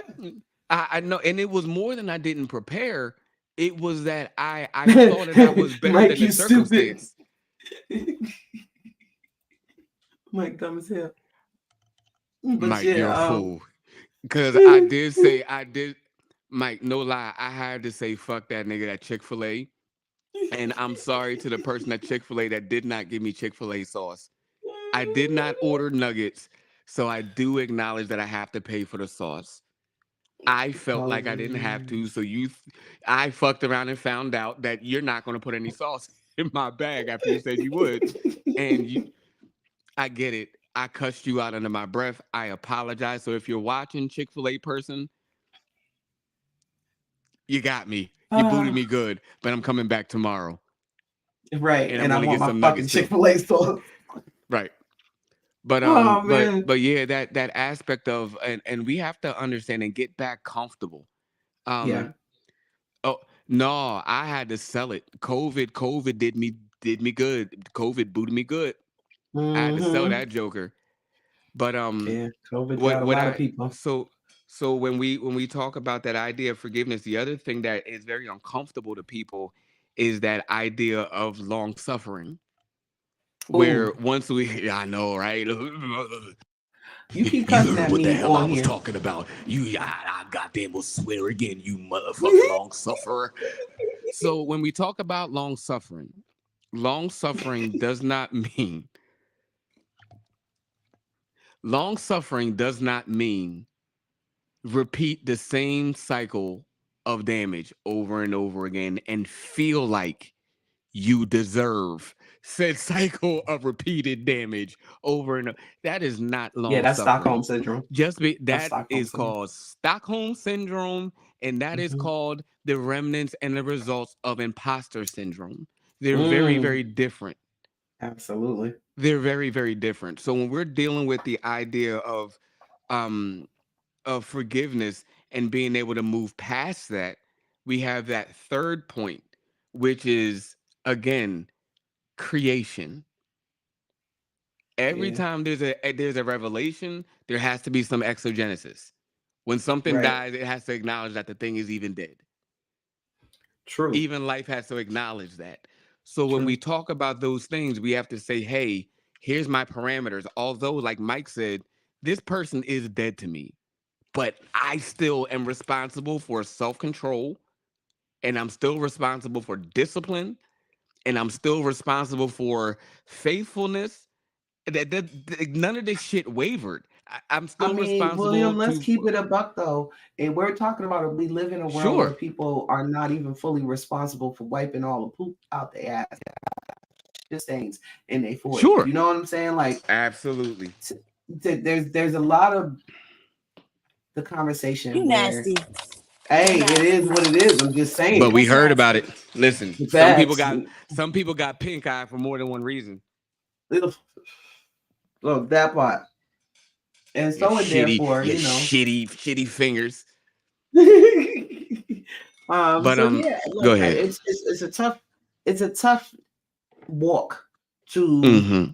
I know, and it was more than I didn't prepare. It was that I thought that I was better Mike, than the you stupid. circumstance. Mike, dumb as hell. But Mike, you're a yeah, fool. Because I did, Mike, no lie, I had to say fuck that nigga at Chick-fil-A. And I'm sorry to the person at Chick-fil-A that did not give me Chick-fil-A sauce. I did not order nuggets, so I do acknowledge that I have to pay for the sauce. I felt like I didn't have to, so I fucked around and found out that you're not going to put any sauce in my bag after you said you would. And I get it. I cussed you out under my breath. I apologize. So if you're watching, Chick-fil-A person, you got me. You booted me good, but I'm coming back tomorrow. Right. And And I'm I gonna want get my some fucking nuggets too. Chick-fil-A sauce. Right. But Oh, man. but yeah, that aspect of and we have to understand and get back comfortable. Yeah. Oh no, I had to sell it. COVID did me good. COVID booted me good. I had to sell Mhm. that joker. But Yeah. COVID what got a what lot of I people. so when we talk about that idea of forgiveness, the other thing that is very uncomfortable to people is that idea of long suffering. Where Ooh, once we, I know, right? you keep You cussing heard at what the me hell I on was here. talking about. I goddamn will swear again, you motherfucking long sufferer. So when we talk about long suffering does not mean repeat the same cycle of damage over and over again and feel like you deserve said cycle of repeated damage over and over. That is not Yeah, long that's Stockholm suffering. syndrome. That's That Stockholm is syndrome. called Stockholm syndrome, and that is Mhm. called the remnants and the results of imposter syndrome. They're very, Mm, very different. absolutely. They're very, very different. So when we're dealing with the idea um of forgiveness and being able to move past that, we have that third point, which is again creation. Every Yeah. time there's a revelation, there has to be some exogenesis. When something Right. dies, it has to acknowledge that the thing is even dead. True. Even life has to acknowledge that. So when we True. talk about those things, we have to say, hey, here's my parameters. Although, like Mike said, this person is dead to me, but I still am responsible for self-control, and I'm still responsible for discipline, and I'm still responsible for faithfulness. None of this shit wavered. I'm I still mean, responsible William, let's to keep it a buck though. And we're talking about it. We live in a world where sure, people are not even fully responsible for wiping all the poop out their ass, just stains in their 40s. sure, You know what I'm saying? Like, absolutely. there's a lot of the conversation You where, nasty. hey, You it is nasty. what it is. I'm just But saying. we That's heard about nasty. it. Listen, Facts. some people got pink eye for more than one reason. Look, that part. And Your so and therefore, shitty fingers. But so yeah, go look, ahead. it's a tough walk to Mm-hmm.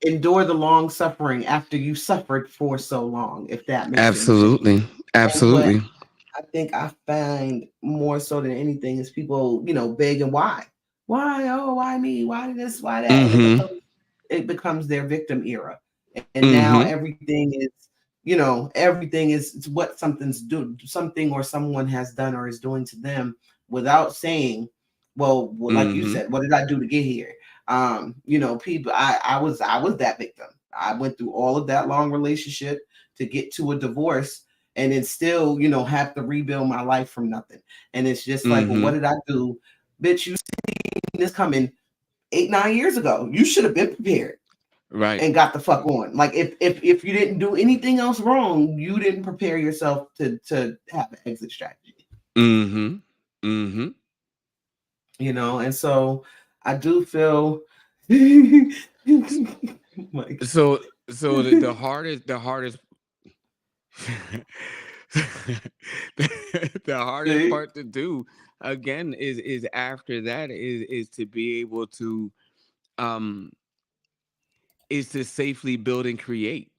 endure the long suffering after you suffered for so long, if that makes any sense. Absolutely. And what Absolutely. I think I find more so than anything is people, begging why? Why? Oh, why me? Why this? Why that? And Mm-hmm. it becomes their victim era. And now Mm-hmm. everything is what something or someone has done or is doing to them without saying, well, like you Mm-hmm. said, what did I do to get here? People, I was that victim. I went through all of that long relationship to get to a divorce and then still, have to rebuild my life from nothing. And it's just like, well, Mm-hmm. what did I do? Bitch, you seen this coming 8-9 years ago. You should have been prepared Right. and got the fuck on. Like if you didn't do anything else wrong, you didn't prepare yourself to have an exit strategy. Mm-hmm. Mm-hmm. And so I do feel like So the hardest the hardest see? part to do again is after that is to be able to um is to safely build and create.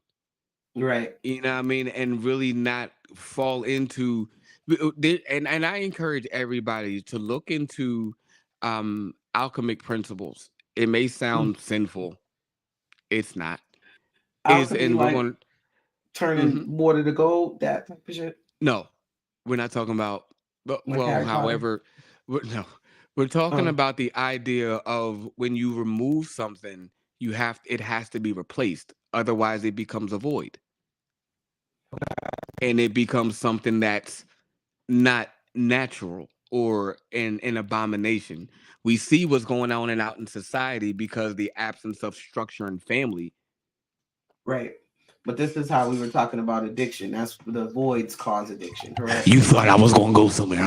Right. You know what I mean? And really not fall into and I encourage everybody to look into alchemic principles. It may Mm. sound sinful. It's not. Is Alchemy, and we're like going turning mhm. water to gold, that type of shit, No. We're not talking about but like well, Harry Potter. however, no. We're talking Oh, about the idea of when you remove something, it has to be replaced. Otherwise it becomes a void. And it becomes something that's not natural or an abomination. We see what's going on and out in society because the absence of structure and family. right. But this is how we were talking about addiction. That's the voids cause addiction, correct? You thought I was gonna go somewhere.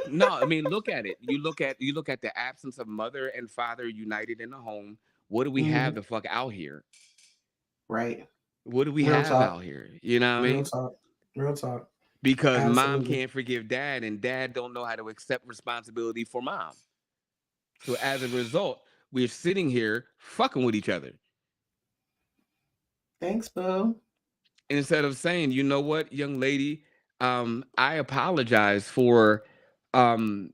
No, I mean look at it. You look at the absence of mother and father united in a home. What do we have Mhm. the fuck out here? Right. What do we Real have talk. out here? You know what I Real mean? talk. Real talk. Because mom Absolutely. can't forgive dad and dad don't know how to accept responsibility for mom. So as a result, we're sitting here fucking with each other. Thanks, Boo. Instead of saying, you know what, young lady, I apologize for um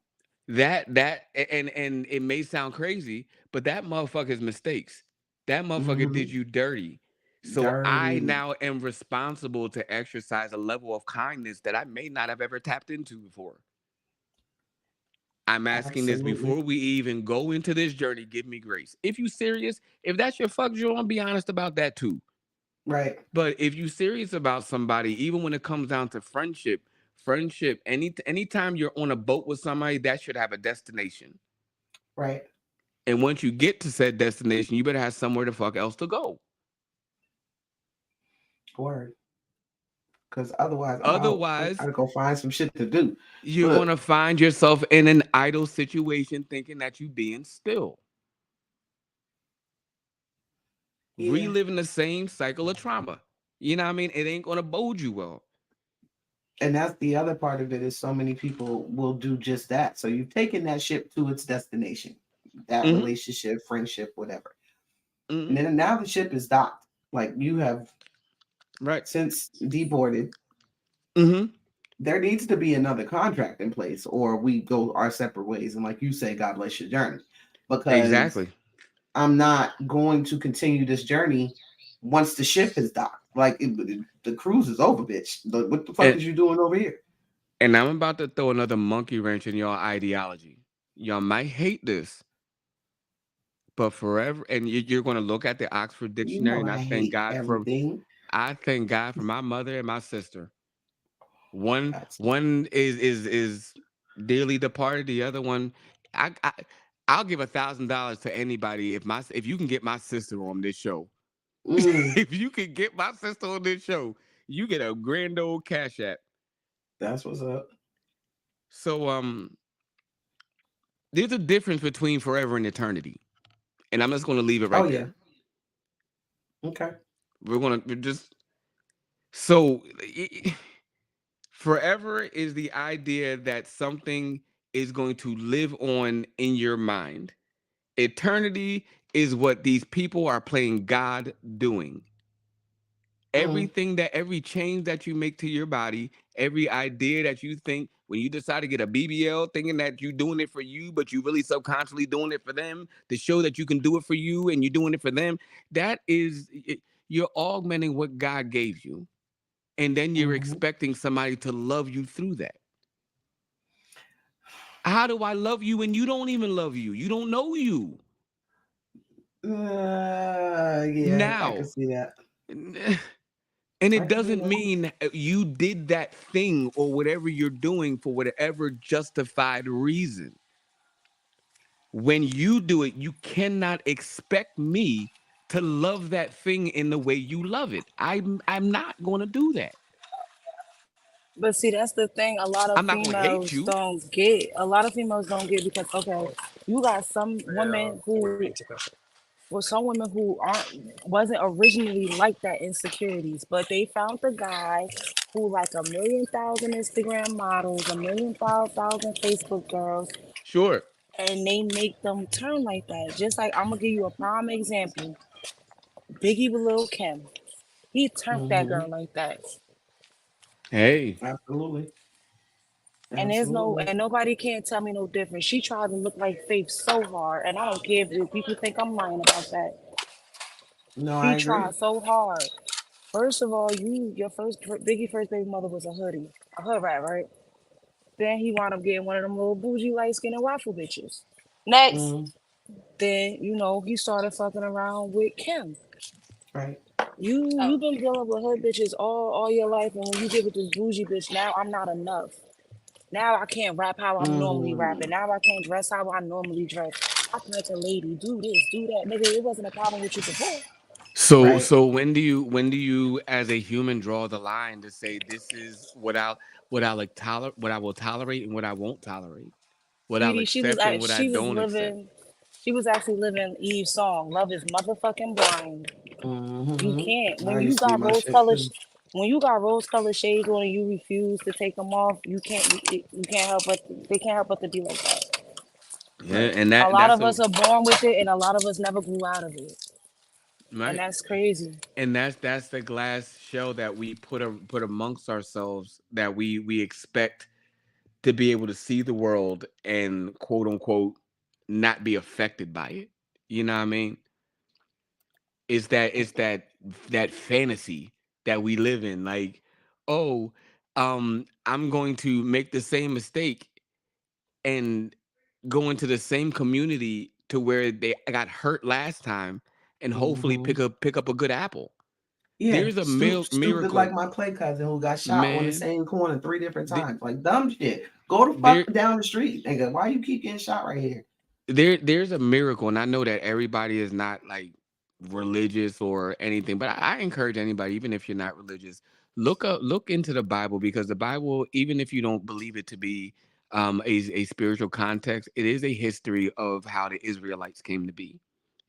and it may sound crazy, but that motherfucker's mistakes. That motherfucker did Hmm. you dirty. So I Dirty. now am responsible to exercise a level of kindness that I may not have ever tapped into before. I'm asking this Absolutely. before we even go into this journey. Give me grace. If you serious, if that's your fuck Joe, be honest about that too. Right. But if you serious about somebody, even when it comes down to friendship, anytime you're on a boat with somebody, that should have a destination. Right. And once you get to said destination, you better have somewhere the fuck else to go. Word. Because otherwise, I'm out. I Otherwise, gotta go find some shit to do. you're Look. gonna find yourself in an idle situation thinking that you being still. Yeah. Reliving the same cycle of trauma. You know what I mean? It ain't gonna bode you well. And that's the other part of it is so many people will do just that. So you've taken that ship to its destination, that Hmm. relationship, friendship, whatever. And Hmm. then now the ship is docked. Like you have Right. since deboarded. Hmm. There needs to be another contract in place, or we go our separate ways. And like you say, God bless your journey. Because Exactly. I'm not going to continue this journey once the ship is docked. Like the cruise is over, bitch. What the fuck And is you doing over here? And I'm about to throw another monkey wrench in your ideology. Y'all might hate this, but forever, and you're going to look at the Oxford You Dictionary, know and I hate everything. I thank God for my mother and my sister. One That's one is dearly departed. The other one, I I'll give $1,000 to anybody if you can get my sister on this show. mm, If you can get my sister on this show, you get a grand old cash app. that's what's up. So there's a difference between forever and eternity. And I'm just going to leave it Oh right yeah. there. Okay. We're just so forever is the idea that something is going to live on in your mind. Eternity is what these people are playing God doing. Mm, Every change that you make to your body, every idea that you think when you decide to get a BBL, thinking that you're doing it for you, but you really subconsciously doing it for them to show that you can do it for you and you're doing it for them, you're augmenting what God gave you. And then you're mm-hmm. expecting somebody to love you through that. How do I love you when you don't even love you? You don't know you. Yeah, I can Now, see that. and I it can see doesn't that. mean you did that thing or whatever you're doing for whatever justified reason. When you do it, you cannot expect me to love that thing in the way you love it. I'm not going to do that. But see, that's the thing. A lot of I'm not going to hate females you. don't get. A lot of females don't get because okay, you got some women who, well, some women who wasn't originally like that insecurities, but they found the guy who like 1,000,000 Instagram models, 1,000,000 thousand Facebook girls, Sure. and they make them turn like that. Just like I'm gonna give you a prime example. Biggie with Lil Kim. He turned that Mm-hmm. girl like that. Hey, Absolutely. And Absolutely. and nobody can't tell me no different. She tried to look like Faith so hard, and I don't care if people think I'm lying about that. No, She I agree. tried so hard. First of all, your Biggie first baby mother was a hood rat, right? Then he wound up getting one of them little bougie light skinned waffle bitches. Next, Mm, then he started fucking around with Kim. right. You've been dealing with hood bitches all your life, and when you get with this bougie bitch, now I'm not enough. Now I can't rap how I'm normally rapping. Mm, Now I can't dress how I normally dress. I can let a lady do this, do that. Nigga, it wasn't a problem with you before. so right. so when do you as a human draw the line to say this is what I will tolerate and what I won't tolerate, what I'll Sweetie, accept and what I don't accept? she was actually living Eve's song. Love is motherfucking blind. You Mm-hmm. can't. I used to be my shit too. When you got rose colored shades on and you refuse to take them off, you can't help but they can't help but to be like that. Yeah, Right. and A that lot that's of a us are born with it, and a lot of us never grew out of it, and right. that's crazy. And that's the glass shell that we put amongst ourselves, that we expect to be able to see the world and quote unquote not be affected by it. You know what I mean? It's that fantasy that we live in. Like, oh, I'm going to make the same mistake and go into the same community to where they got hurt last time and hopefully Mm-hmm. pick up a good apple. Yeah. There's a Stupid like miracle, my play cousin who got shot on the man. same corner 3 different th- times. Like dumb shit. Go the There fuck down the street, nigga. Why you keep getting shot right here? there's a miracle, and I know that everybody is not like religious or anything, but I encourage anybody, even if you're not religious, look into the Bible, because the Bible, even if you don't believe it to be a spiritual context, it is a history of how the Israelites came to be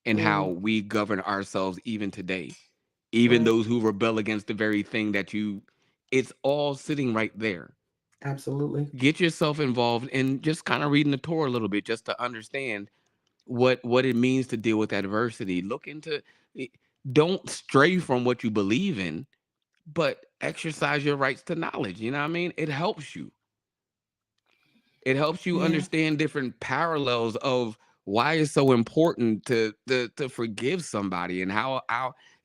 and how Mm, we govern ourselves even today. Even right. those who rebel against the very thing that it's all sitting right there. Absolutely. Get yourself involved in just kind of reading the Torah a little bit just to understand what it means to deal with adversity. Look into it. Don't stray from what you believe in, but exercise your rights to knowledge. You know what I mean? It helps you. It helps you Yeah. understand different parallels of why it's so important to forgive somebody, and how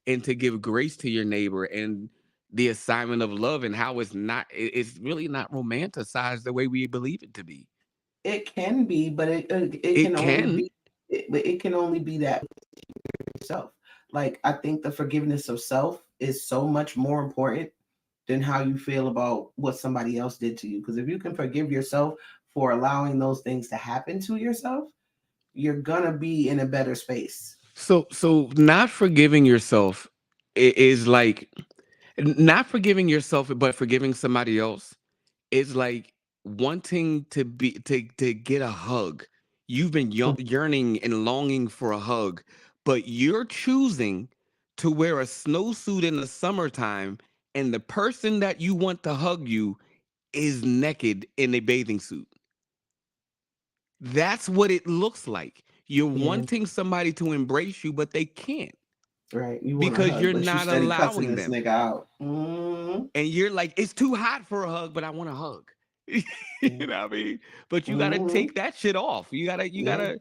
and to give grace to your neighbor, and the assignment of love, and how it's really not romanticized the way we believe it to be. It can be, but it It can only can. be but it can only be that yourself. Like I think the forgiveness of self is so much more important than how you feel about what somebody else did to you. Because if you can forgive yourself for allowing those things to happen to yourself, you're gonna be in a better space. So not forgiving yourself is like not forgiving yourself, but forgiving somebody else is like wanting to get a hug. You've been yearning and longing for a hug, but you're choosing to wear a snowsuit in the summertime, and the person that you want to hug you is naked in a bathing suit. That's what it looks like. You're Yeah, wanting somebody to embrace you, but they can't right. You want a because hug, you're but you not steady cussing allowing this them. nigga out. Mm-hmm. And you're like, it's too hot for a hug, but I want a hug. You know what I mean? But you gotta Mm-hmm. take that shit off. You Yeah, gotta,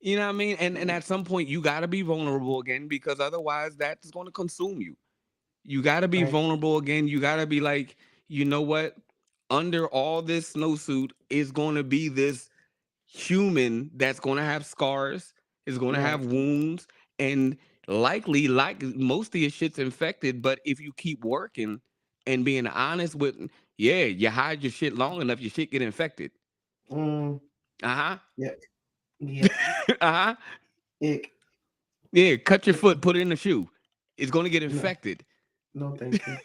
you know what I mean? And at some point you gotta be vulnerable again, because otherwise that's gonna consume you. You gotta be right. vulnerable again. You gotta be like, you know what? Under all this snowsuit is gonna be this human that's going to have scars, is going to Right. have wounds, and likely, like most of your shit's infected. But if you keep working and being honest with, yeah, you hide your shit long enough, your shit get infected. Mm, Uh yeah. Yeah. huh. Uh huh. Ick. Yeah, cut your foot, Mm-mm. put it in the shoe. It's going to get No. infected. No, thank you.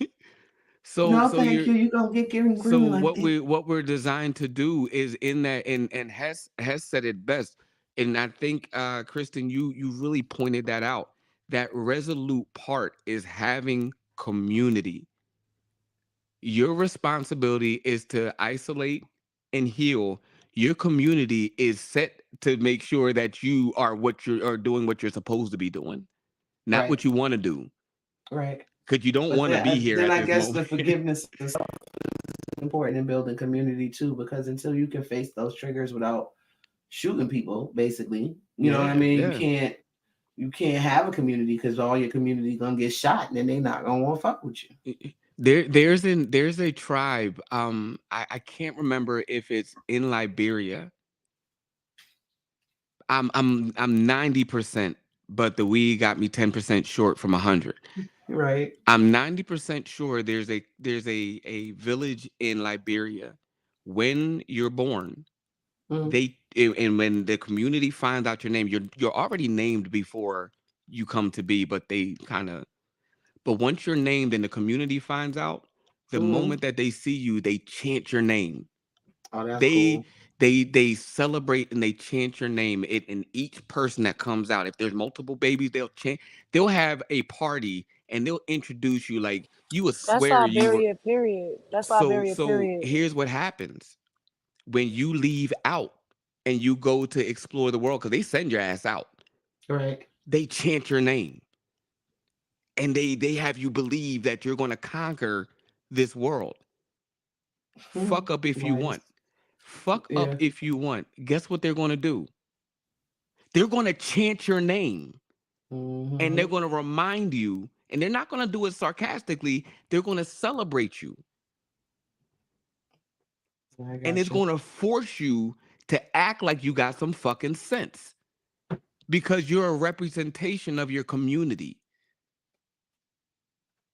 So, No, so thank you're you. You gonna get getting so green like that. what we're designed to do is in that, and has said it best, and I think Kristen, you really pointed that out. That resolute part is having community. Your responsibility is to isolate and heal. Your community is set to make sure that you are doing what you're supposed to be doing, not Right. what you want to do, Right. because you don't But want to be here then at I this guess the moment. forgiveness is important in building community too, because until you can face those triggers without shooting people, basically, you know what I Yeah, mean? yeah. You can't have a community because all your community gonna get shot and then they not gonna want to fuck with you. There's a tribe. I can't remember if it's in Liberia. I'm 90%, but the weed got me 10% short from 100. Right. I'm 90% sure there's a village in Liberia. When you're born, Mm, and when the community finds out your name, you're already named before you come to be, but but once you're named and the community finds out, the mm. moment that they see you, they chant your name. Oh, that's They cool. they celebrate and they chant your name. And each person that comes out, if there's multiple babies, they'll chant. They'll have a party and they'll introduce you like you would That's swear you were. Liberia, period. That's So Liberia, so period. here's what happens when you leave out and you go to explore the world because they send your ass out. Right. They chant your name and they have you believe that you're going to conquer this world. Fuck up if you Nice. want. Fuck up Yeah. if you want. Guess what they're going to do? They're going to chant your name and Hmm. they're going to remind you, and they're not going to do it sarcastically. They're going to celebrate you, I and it's got you. going to force you to act like you got some fucking sense because you're a representation of your community.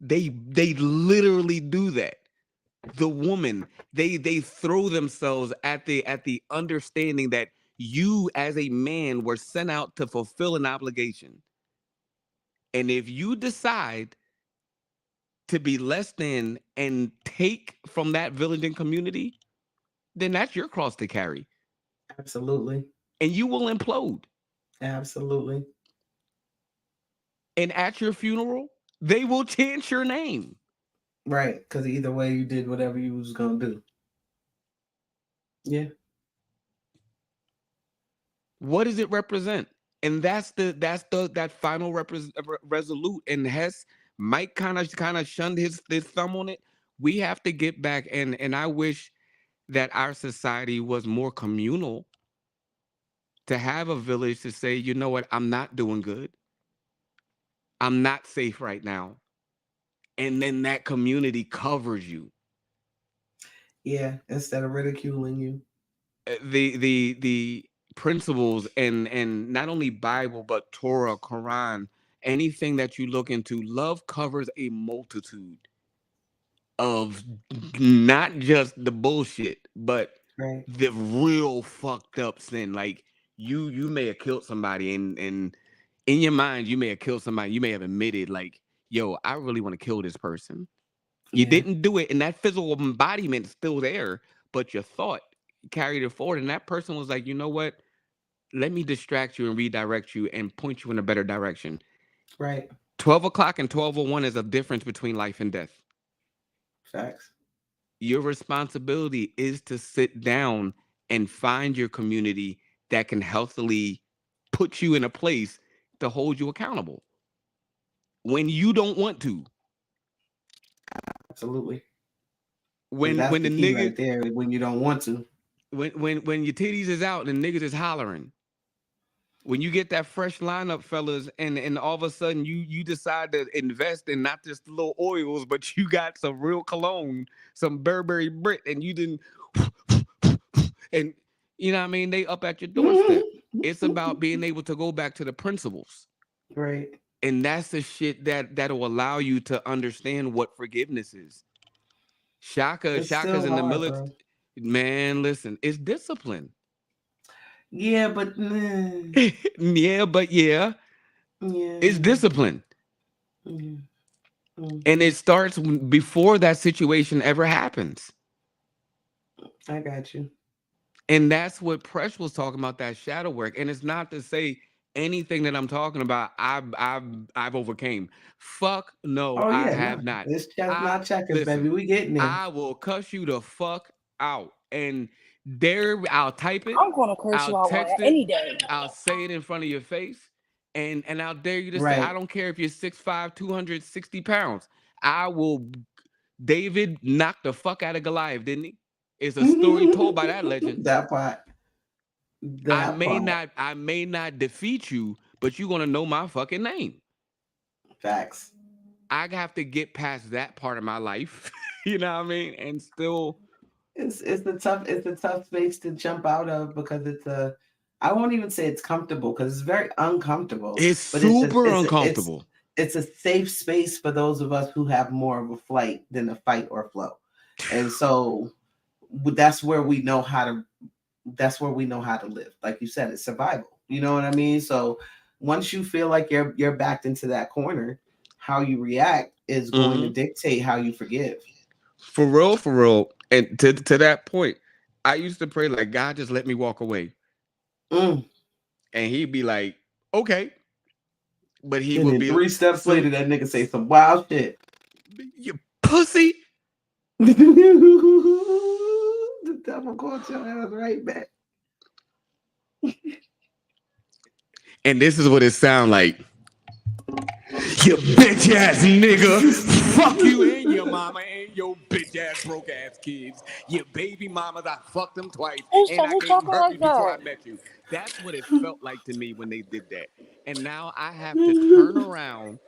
They literally do that. The woman, they throw themselves at the understanding that you as a man were sent out to fulfill an obligation. And if you decide to be less than and take from that village and community, then that's your cross to carry. Absolutely. And you will implode. Absolutely. And at your funeral, they will chant your name. Right. Because either way, you did whatever you was gonna do. Yeah. What does it represent? And that's the that final resolute. And Hess Mike kind of shunned his thumb on it. We have to get back, and I wish that our society was more communal, to have a village to say, you know what, I'm not doing good. I'm not safe right now. And then that community covers you. Yeah. Instead of ridiculing you. The principles and not only Bible but Torah, Quran, anything that you look into, love covers a multitude of not just the bullshit, but Right. the real fucked up sin. Like you may have killed somebody, and in your mind you may have killed somebody. You may have admitted like, yo, I really want to kill this person. You Yeah. didn't do it, and that physical embodiment is still there, but your thought carried it forward. And that person was like, you know what? Let me distract you and redirect you and point you in a better direction. Right. 12 o'clock and 12:01 is a difference between life and death. Facts. Your responsibility is to sit down and find your community that can healthily put you in a place to hold you accountable when you don't want to. Absolutely. Because When that's when the the key nigga right there. When you don't want to. when your titties is out and niggas is hollering. When you get that fresh lineup, fellas, and all of a sudden you decide to invest in not just little oils, but you got some real cologne, some Burberry Brit, and you didn't, and you know what I mean, they up at your doorstep. It's about being able to go back to the principles, Right. and that's the shit that'll allow you to understand what forgiveness is. It's Shaka's still in the hard, military. bro. Man, listen, it's discipline. Yeah, but Yeah, but yeah, it's yeah. discipline. Mm, mm. And it starts before that situation ever happens. I got you. And that's what Presh was talking about, that shadow work. And it's not to say anything that I'm talking about I've overcame. Fuck no, Oh I yeah, no. have not. It's just I not checkers, listen, baby. We getting there. I will cuss you the fuck out. And There, I'll type it. I'm gonna curse I'll you out on text it. any day. I'll say it in front of your face, and I'll dare you to say, I Right. don't care if you're 6'5", 260 pounds. I will. David knocked the fuck out of Goliath, didn't he? It's a story told by that legend. That part. I That may part. not defeat you, but you're gonna know my fucking name. Facts. I have to get past that part of my life. You know what I mean? And still, It's a tough space to jump out of because I won't even say it's comfortable because it's very uncomfortable. it's But super uncomfortable. it's a safe space for those of us who have more of a flight than a fight or flow. And so that's where we know how to live. Like you said, it's survival. You know what I mean? So once you feel like you're backed into that corner, how you react is going to dictate how you forgive. For real. And to that point, I used to pray like, God, just let me walk away. Mm. And he'd be like, okay. But he And would then be 3 steps later, that nigga say some wild shit. You pussy. The devil caught your ass right back. And this is what it sound like. You bitch ass nigga. Fuck you and your mama and your bitch ass broke ass kids. Your baby mamas, I fucked them twice. Who And I gave them talking like herpes before I that? met you. That's what it felt like to me when they did that. And now I have to turn around.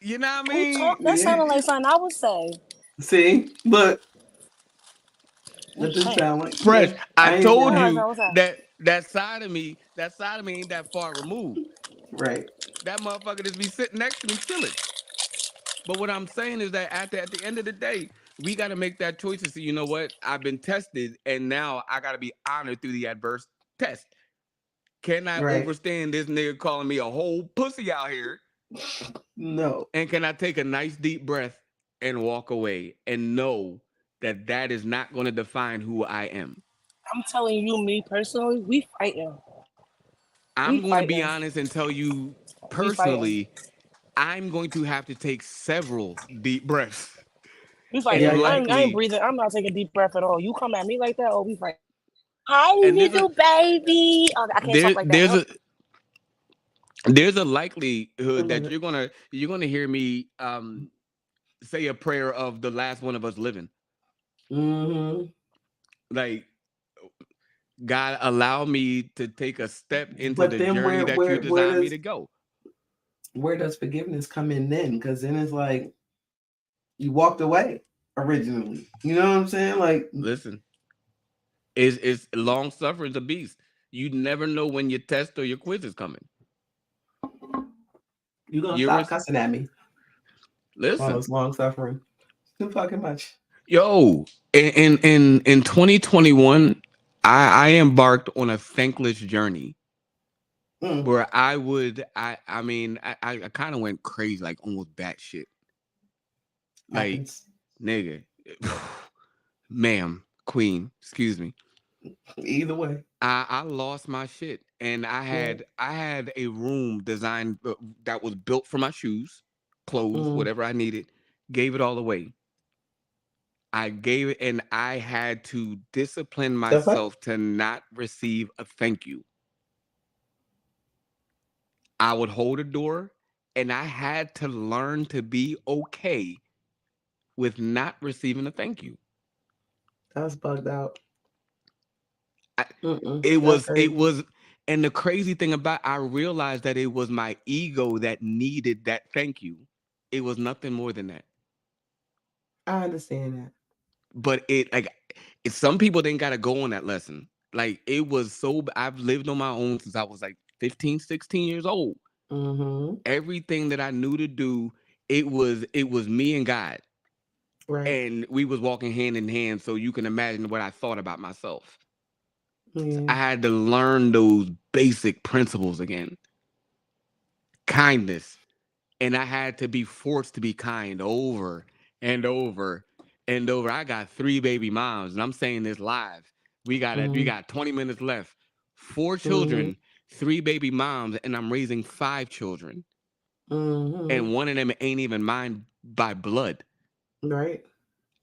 You know what I mean? That sounded like something I would say. See, but what does it sound like? Fresh. Yeah, I told ain't you What's that? that side of me ain't that far removed. right. That motherfucker just be sitting next to me chilling. But what I'm saying is that at the end of the day, we got to make that choice to say, you know what? I've been tested, and now I got to be honored through the adverse test. Can I Right. overstand this nigga calling me a whole pussy out here? No. And can I take a nice deep breath and walk away and know that that is not going to define who I am? I'm telling you, me personally, we fighting. I'm going to be fighting. honest and tell you We fighting. personally, I'm going to have to take several deep breaths. We fighting. Yeah, I likely, ain't breathing. I'm not taking a deep breath at all. You come at me like that, oh, we fight. Hi, and little baby. Oh, I can't talk like that. There's a likelihood that Mhm. you're gonna hear me say a prayer of the last one of us living. Mhm. Like, God, allow me to take a step into But the then journey that you designed me to go. where does forgiveness come in then? Because then it's like you walked away originally. You know what I'm saying? Like, Listen, it's long suffering's a beast. You never know when your test or your quiz is coming. you gonna You're stop cussing at me. listen. Oh, it's long suffering. Too fucking much. Yo, in 2021, I embarked on a thankless journey where I kind of went crazy, like almost batshit. Like, Happens. nigga, ma'am, queen, excuse me. Either way. I lost my shit, and I had a room designed that was built for my shoes, clothes, whatever I needed. Gave it all away. I gave it, and I had to discipline myself to not receive a thank you. I would hold a door, and I had to learn to be okay with not receiving a thank you. That's bugged out. It was, and the crazy thing I realized that it was my ego that needed that thank you. It was nothing more than that. I understand that. But some people didn't got to go on that lesson. Like, it was I've lived on my own since I was like 15, 16 years old. Everything that I knew to do, it was me and God. Right. And we was walking hand in hand, so you can imagine what I thought about myself. Yeah. I had to learn those basic principles again. Kindness. And I had to be forced to be kind over and over and over. I got 3 baby moms, and I'm saying this live. We got 20 minutes left. 4 children, 3 baby moms, and I'm raising 5 children. And one of them ain't even mine by blood. Right.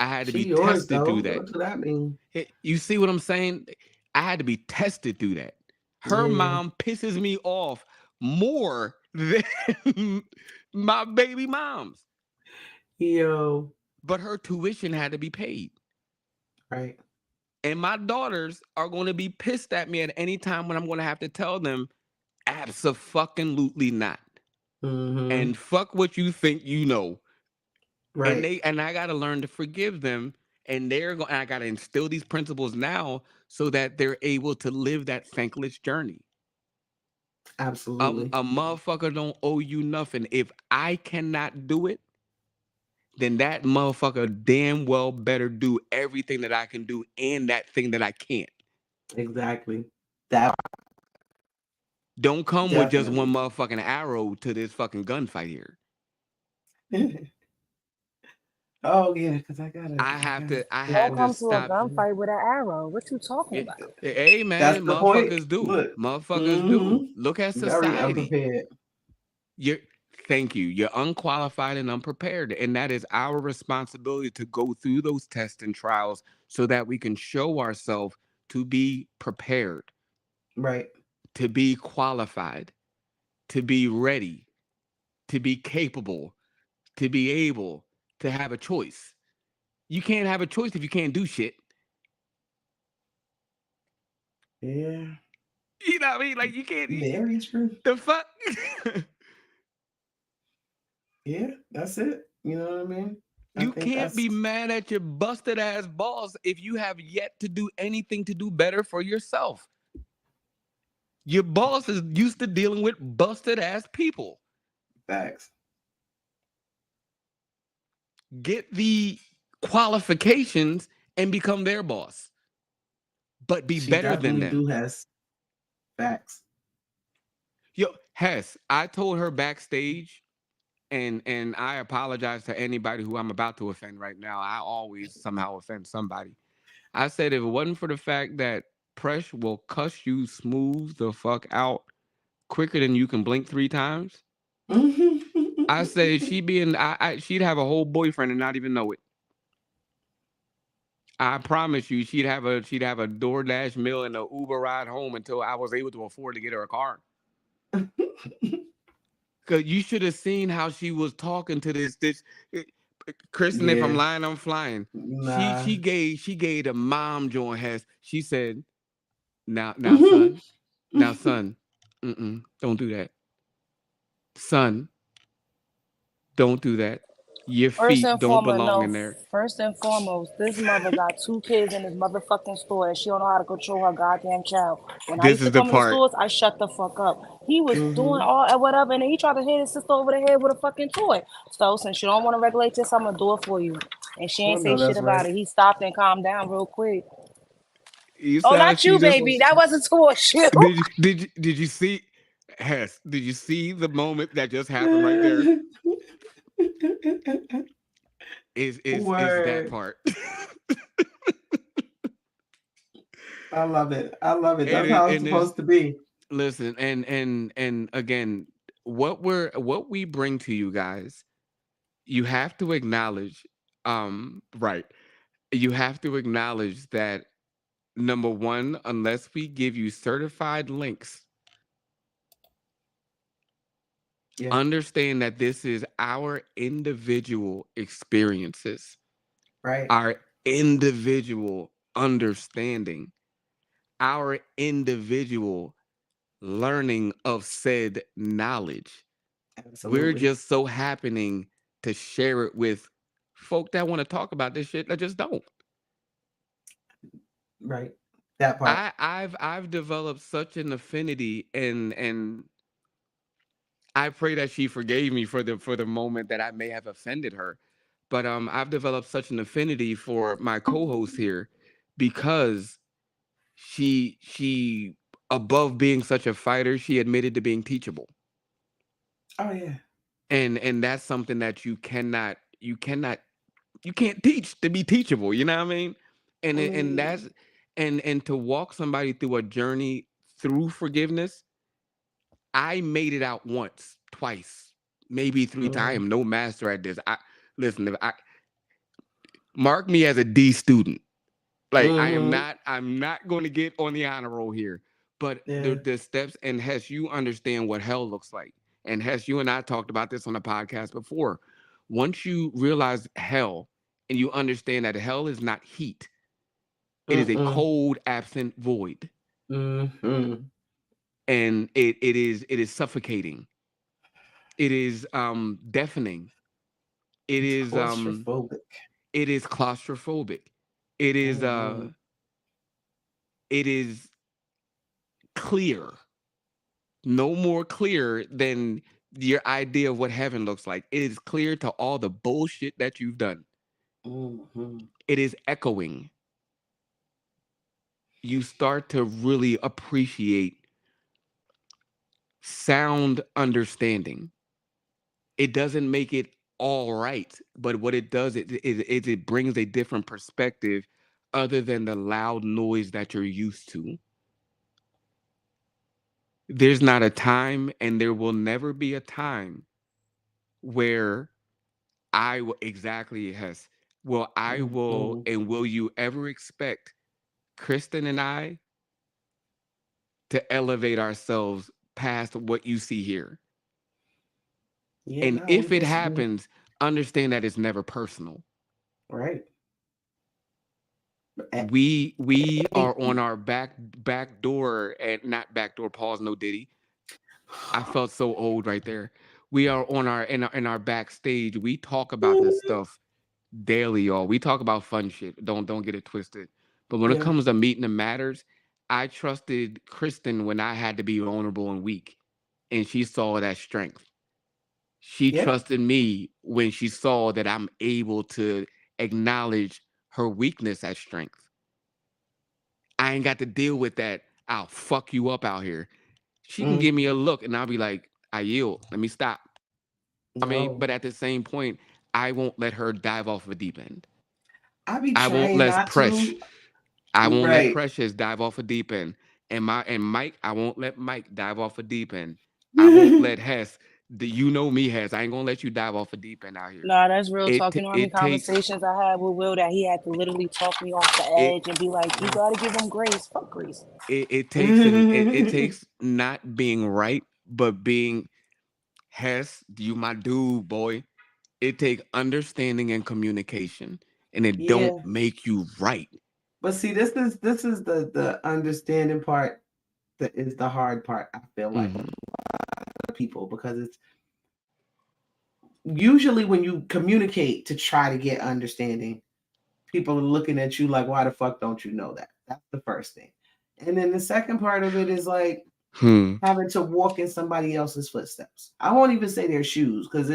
I had to She be yours tested though. through that. What does that mean? You see what I'm saying? I had to be tested through that. Her Yeah. mom pisses me off more than my baby mom's. Yo. But her tuition had to be paid. Right. And my daughters are going to be pissed at me at any time when I'm going to have to tell them, abso-fucking-lutely not. Mm-hmm. And fuck what you think you know. Right. And I got to learn to forgive them. And I got to instill these principles now so that they're able to live that thankless journey. Absolutely. A motherfucker don't owe you nothing. If I cannot do it, then that motherfucker damn well better do everything that I can do and that thing that I can't. Exactly. That Don't come with just one definitely. motherfucking arrow to this fucking gunfight here. Oh yeah, because I gotta I Don't had to come to a stop. gunfight with an arrow. What you talking about? Hey That's man, the point. motherfuckers do. Look. Motherfuckers do. Mm-hmm. Look at Very society. unprepared. Thank you. You're unqualified and unprepared. And that is our responsibility to go through those tests and trials so that we can show ourselves to be prepared, Right. to be qualified, to be ready, to be capable, to be able to have a choice. You can't have a choice if you can't do shit. Yeah. You know what I mean? Like you can't. Very true. The fuck? Yeah, that's it. You know what I mean? You can't be mad at your busted ass boss if you have yet to do anything to do better for yourself. Your boss is used to dealing with busted ass people. Facts. Get the qualifications and become their boss, but be She better than definitely them. do has facts. Yo, Hess, I told her backstage, and I apologize to anybody who I'm about to offend right now. I always somehow offend somebody. I said if it wasn't for the fact that Presh will cuss you smooth the fuck out quicker than you can blink 3 times, I said she'd have a whole boyfriend and not even know it. I promise you, she'd have a DoorDash meal and a Uber ride home until I was able to afford to get her a car. Cause you should have seen how she was talking to this. Kristen, if I'm Yeah. lying, I'm flying. Nah. She gave the mom joint has. She said, now son, don't do that. Son, don't do that. Your First feet and don't foremost, belong in there. this mother got 2 kids in this motherfucking store and she don't know how to control her goddamn child. When I This used to is the come in the part. stores, I shut the fuck up. He was doing all whatever, and then he tried to hit his sister over the head with a fucking toy. So since you don't want to regulate this, I'm gonna do it for you. And she ain't say No, shit that's about right. it. He stopped and calmed down real quick. You Oh, saw not she you, just baby. That wasn't towards you. did you see Hess? Did you see the moment that just happened right there? Is that Word. part? I love it. I love it. That's and how it's and supposed to be. listen, and again, what we bring to you guys, you have to acknowledge, right. You have to acknowledge that number one, unless we give you certified links, Yeah. understand that this is our individual experiences, Right. our individual understanding, our individual learning of said knowledge. Absolutely. We're just so happening to share it with folk that want to talk about this shit that just don't. Right. That part. I've developed such an affinity, and I pray that she forgave me for the moment that I may have offended her. But I've developed such an affinity for my co-host here because she above being such a fighter, she admitted to being teachable. Oh yeah. And that's something that you can't teach to be teachable, you know what I mean? And that's and to walk somebody through a journey through forgiveness. I made it out once, twice, maybe 3 times. I am no master at this. Listen, Mark me as a D student. Like Mm-hmm. I'm not going to get on the honor roll here. But Yeah. the steps, and Hess, you understand what hell looks like. And Hess, you and I talked about this on the podcast before. Once you realize hell and you understand that hell is not heat, it is a Mm-mm. cold, absent void. Mm-hmm. And it is suffocating. It is deafening. It It's is claustrophobic. claustrophobic. It is Mm-hmm. it is clear. No more clear than your idea of what heaven looks like. It is clear to all the bullshit that you've done. Mm-hmm. It is echoing. You start to really appreciate sound understanding. It doesn't make it all right, but what it does, it brings a different perspective other than the loud noise that you're used to. There's not a time, and there will never be a time where exactly, Hess. Well, I will, Mm-hmm. and will you ever expect Kristen and I to elevate ourselves past what you see here? Yeah, And no, we if it just we happens, understand that it's never personal. right. Eh, We eh, are on our back door, and not back door, pause, no Diddy. I felt so old right there. We are on in our backstage. We talk about this stuff daily, y'all. We talk about fun shit. Don't get it twisted. But when it Yeah. comes to meeting the matters, I trusted Kristen when I had to be vulnerable and weak, and she saw that strength. She Yeah. trusted me when she saw that I'm able to acknowledge her weakness as strength. I ain't got to deal with that. I'll fuck you up out here. She can Mm, give me a look, and I'll be like, I yield. Let me stop. I mean, no. but at the same point, I won't let her dive off a deep end. I be I won't trying let not Press. to. I won't let Right. Precious dive off a deep end. And Mike, I won't let Mike dive off a deep end. I won't let Hess. You know me, Hess. I ain't gonna let you dive off a deep end out here. Nah, that's real talk. You know how many It takes conversations I had with Will that he had to literally talk me off the it edge and be like, "You gotta give him grace." Fuck grace. it takes not being right, but being Hess. You my dude, boy. It take understanding and communication, and it don't Yeah. make you right. But see, this is the understanding part that is the hard part, I feel like, Hmm. for people, because it's usually when you communicate to try to get understanding, people are looking at you like, why the fuck don't you know that? That's the first thing. And then the second part of it is like Hmm. having to walk in somebody else's footsteps. I won't even say their shoes because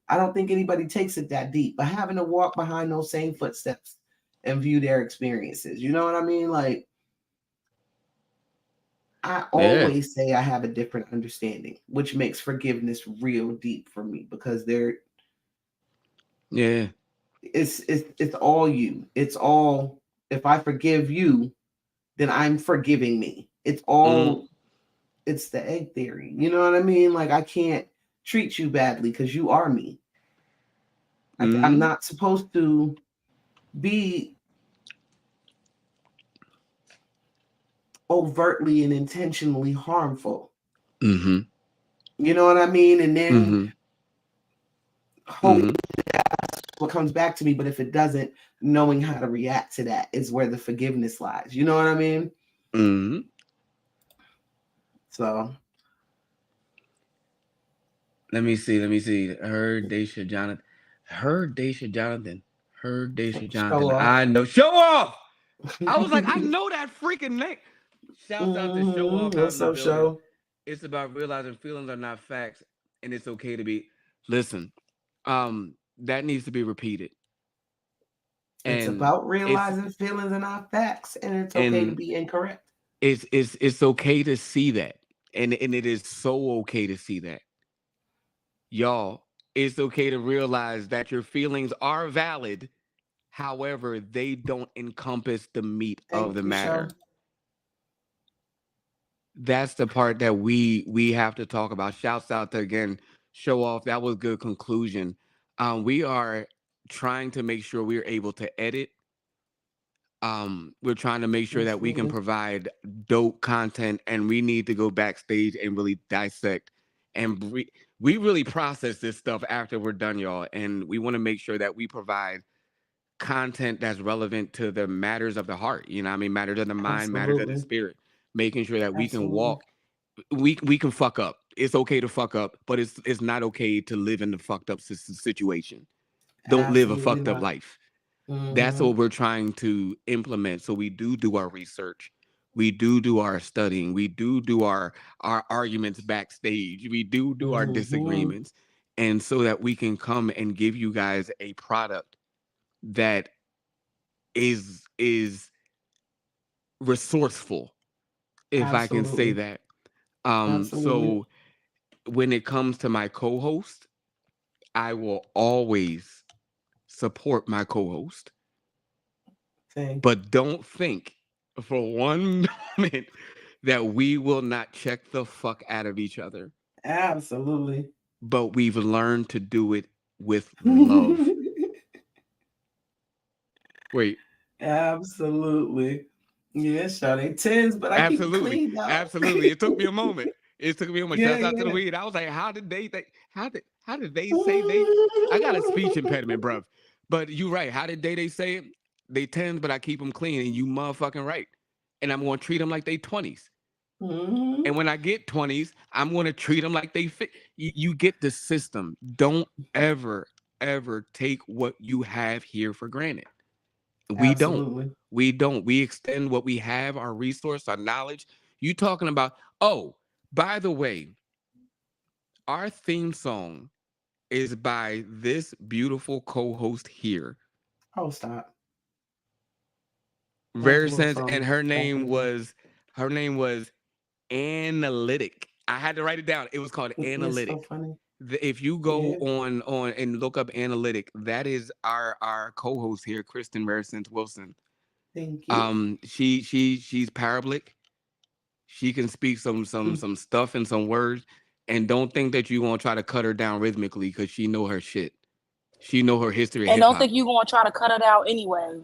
I don't think anybody takes it that deep, but having to walk behind those same footsteps and view their experiences. You know what I mean? Like, I Yeah. always say I have a different understanding, which makes forgiveness real deep for me because Yeah. it's all you. It's all, if I forgive you, then I'm forgiving me. Mm, It's the egg theory. You know what I mean? Like, I can't treat you badly because you are me. I'm mm, not supposed to be overtly and intentionally harmful. mhm, You know what I mean? And then mhm, hope mhm, what comes back to me. But if it doesn't, knowing how to react to that is where the forgiveness lies. You know what I mean? mhm. So, Let me see. Let me see. Her Daisha Jonathan. Her Daisha Jonathan. Her Daisha show Jonathan. off. I know. Show off. I was like, I know that freaking name. Shouts out to Show Off out in What's the up, building. show? It's about realizing feelings are not facts, and it's okay to be. Listen, that needs to be repeated, It's and about it's realizing feelings are not facts, and it's okay to and be incorrect. it's okay to see that, and it is so okay to see that. Y'all, it's okay to realize that your feelings are valid. However, they don't encompass the meat of Thank the you, show. matter. That's the part that we have to talk about. Shouts out to again, Show Off. That was good conclusion. We are trying to make sure we're able to edit. We're trying to make sure that we can Absolutely. provide dope content, and we need to go backstage and really dissect and we really process this stuff after we're done, y'all. And we want to make sure that we provide content that's relevant to the matters of the heart. You know what I mean? Matters of the mind, matters of the Absolutely. spirit. Making sure that we can Absolutely. walk. We can fuck up. It's okay to fuck up, but it's not okay to live in the fucked up situation. Don't live a Absolutely fucked up not. life. That's Mm-hmm. what we're trying to implement. So we do our research. We do our studying. We do our arguments backstage. We do our Mm-hmm. disagreements. And so that we can come and give you guys a product that is resourceful, if I can say Absolutely. that. Absolutely. So when it comes to my co-host, I will always support my co-host. Same. But don't think for one moment that we will not check the fuck out of each other. Absolutely. But we've learned to do it with love. Wait, Absolutely. Yeah, Sade tens, but I keep it absolutely, clean though. absolutely. It took me a moment. It took me a moment. Yeah, Shouts out to the yeah. weed. I was like, how did they how did they say they? I got a speech impediment, bruv. But you right. How did they say it? They tens, but I keep them clean, and you motherfucking right. And I'm gonna treat them like they 20s. Mhm. And when I get 20s, I'm going to treat them like they fit. You get the system. Don't ever, ever take what you have here for granted. We don't. Absolutely. We don't. We extend what we have, our resource, our knowledge. You talking about, oh, by the way, our theme song is by this beautiful co-host here, Oh, stop. That was a Rare little Sense, and something her back name in the day. was Analytic. I had to write it down. It was called It's so Analytic. funny. If you go Yeah. on and look up Analytic, that is our co-host here, Kristen Rare Sense Wilson. Thank you. She's parablic. She can speak some stuff and some words. And don't think that you're gonna try to cut her down rhythmically because she know her shit. She know her history of And hip don't hop. think you gonna try to cut it out anyway.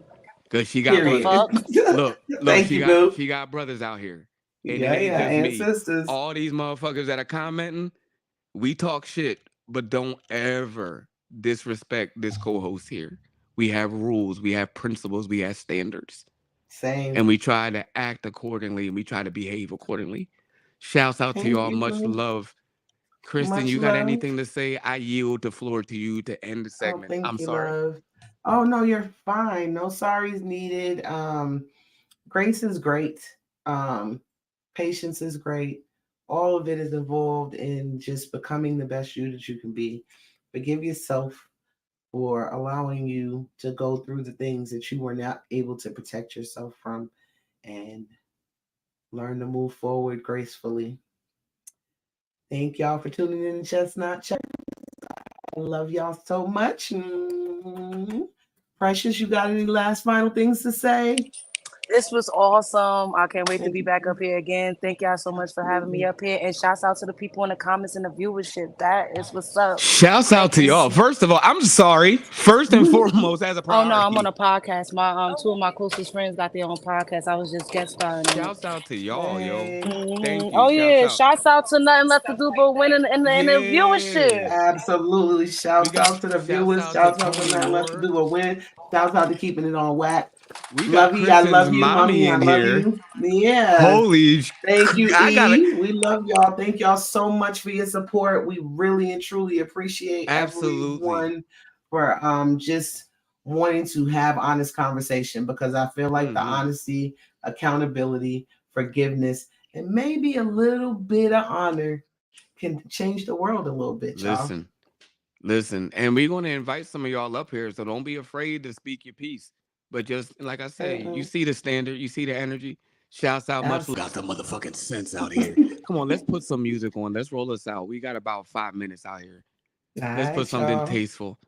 Cause she got The Period. fuck? look, Thank you, boo. she got brothers out here. And it Yeah, ain't yeah. just And me. sisters. All these motherfuckers that are commenting, we talk shit, but don't ever disrespect this co-host here. We have rules, we have principles, we have standards, Same. and we try to act accordingly and we try to behave accordingly. Shouts out to Thank y'all. you, Much boo. love. Kristen, Much you got love. anything to say? I yield the floor to you to end the Oh, segment. I'm thank you, sorry. love. Oh no, you're fine. No sorries needed. Grace is great. Um, patience is great. All of it is involved in just becoming the best you that you can be. Forgive yourself for allowing you to go through the things that you were not able to protect yourself from, and learn to move forward gracefully. Thank y'all for tuning in to Chestnut Chat. I love y'all so much. Precious, you got any last final things to say? This was awesome. I can't wait to Thank be you. back up here again. Thank y'all so much for having me Absolutely. up here. And shouts out to the people in the comments and the viewership. That is what's up. Shouts out Thank to you. y'all. First of all, I'm sorry. First and foremost, as a Oh no, I'm on priority. a podcast. My two of my closest friends got their own podcast. I was just guest starring in it. Shouts out to y'all, yo. Hey, Thank you. Oh Shouts yeah, out. shouts out to nothing left to do but winning in the viewership. Yes. absolutely. We Shouts got out to the shouts viewers. out to Shouts out to Tony nothing left to Moore. do but win. Shouts out to keeping it on whack. We got Love you. I Kristen's love you, mommy mommy. I in love here. you. Yes. Holy Thank you, I got it. E. We love y'all. Thank y'all so much for your support. We really and truly appreciate Absolutely. everyone for just wanting to have honest conversation, because I feel like the Mm-hmm. honesty, accountability, forgiveness, and maybe a little bit of honor can change the world a little bit, y'all. Listen. Listen, and we're going to invite some of y'all up here, so don't be afraid to speak your piece. But just like I said, you Mm-mm. see the standard, you see the energy. Shouts out, much love. Absolutely. Got some motherfucking sense out here. Come on, let's put some music on. Let's roll us out. We got about 5 minutes out here. All Let's put right, something y'all. tasteful.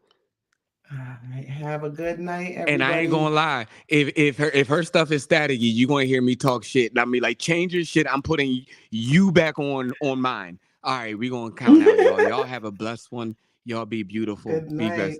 All right. Have a good night, And I ain't everybody. gonna lie, if her stuff is staticky, you gonna hear me talk shit. And I mean, like, change your shit. I'm putting you back on mine. All right, we gonna count out, y'all. Y'all have a blessed one. Y'all be beautiful. Good Be blessed. night.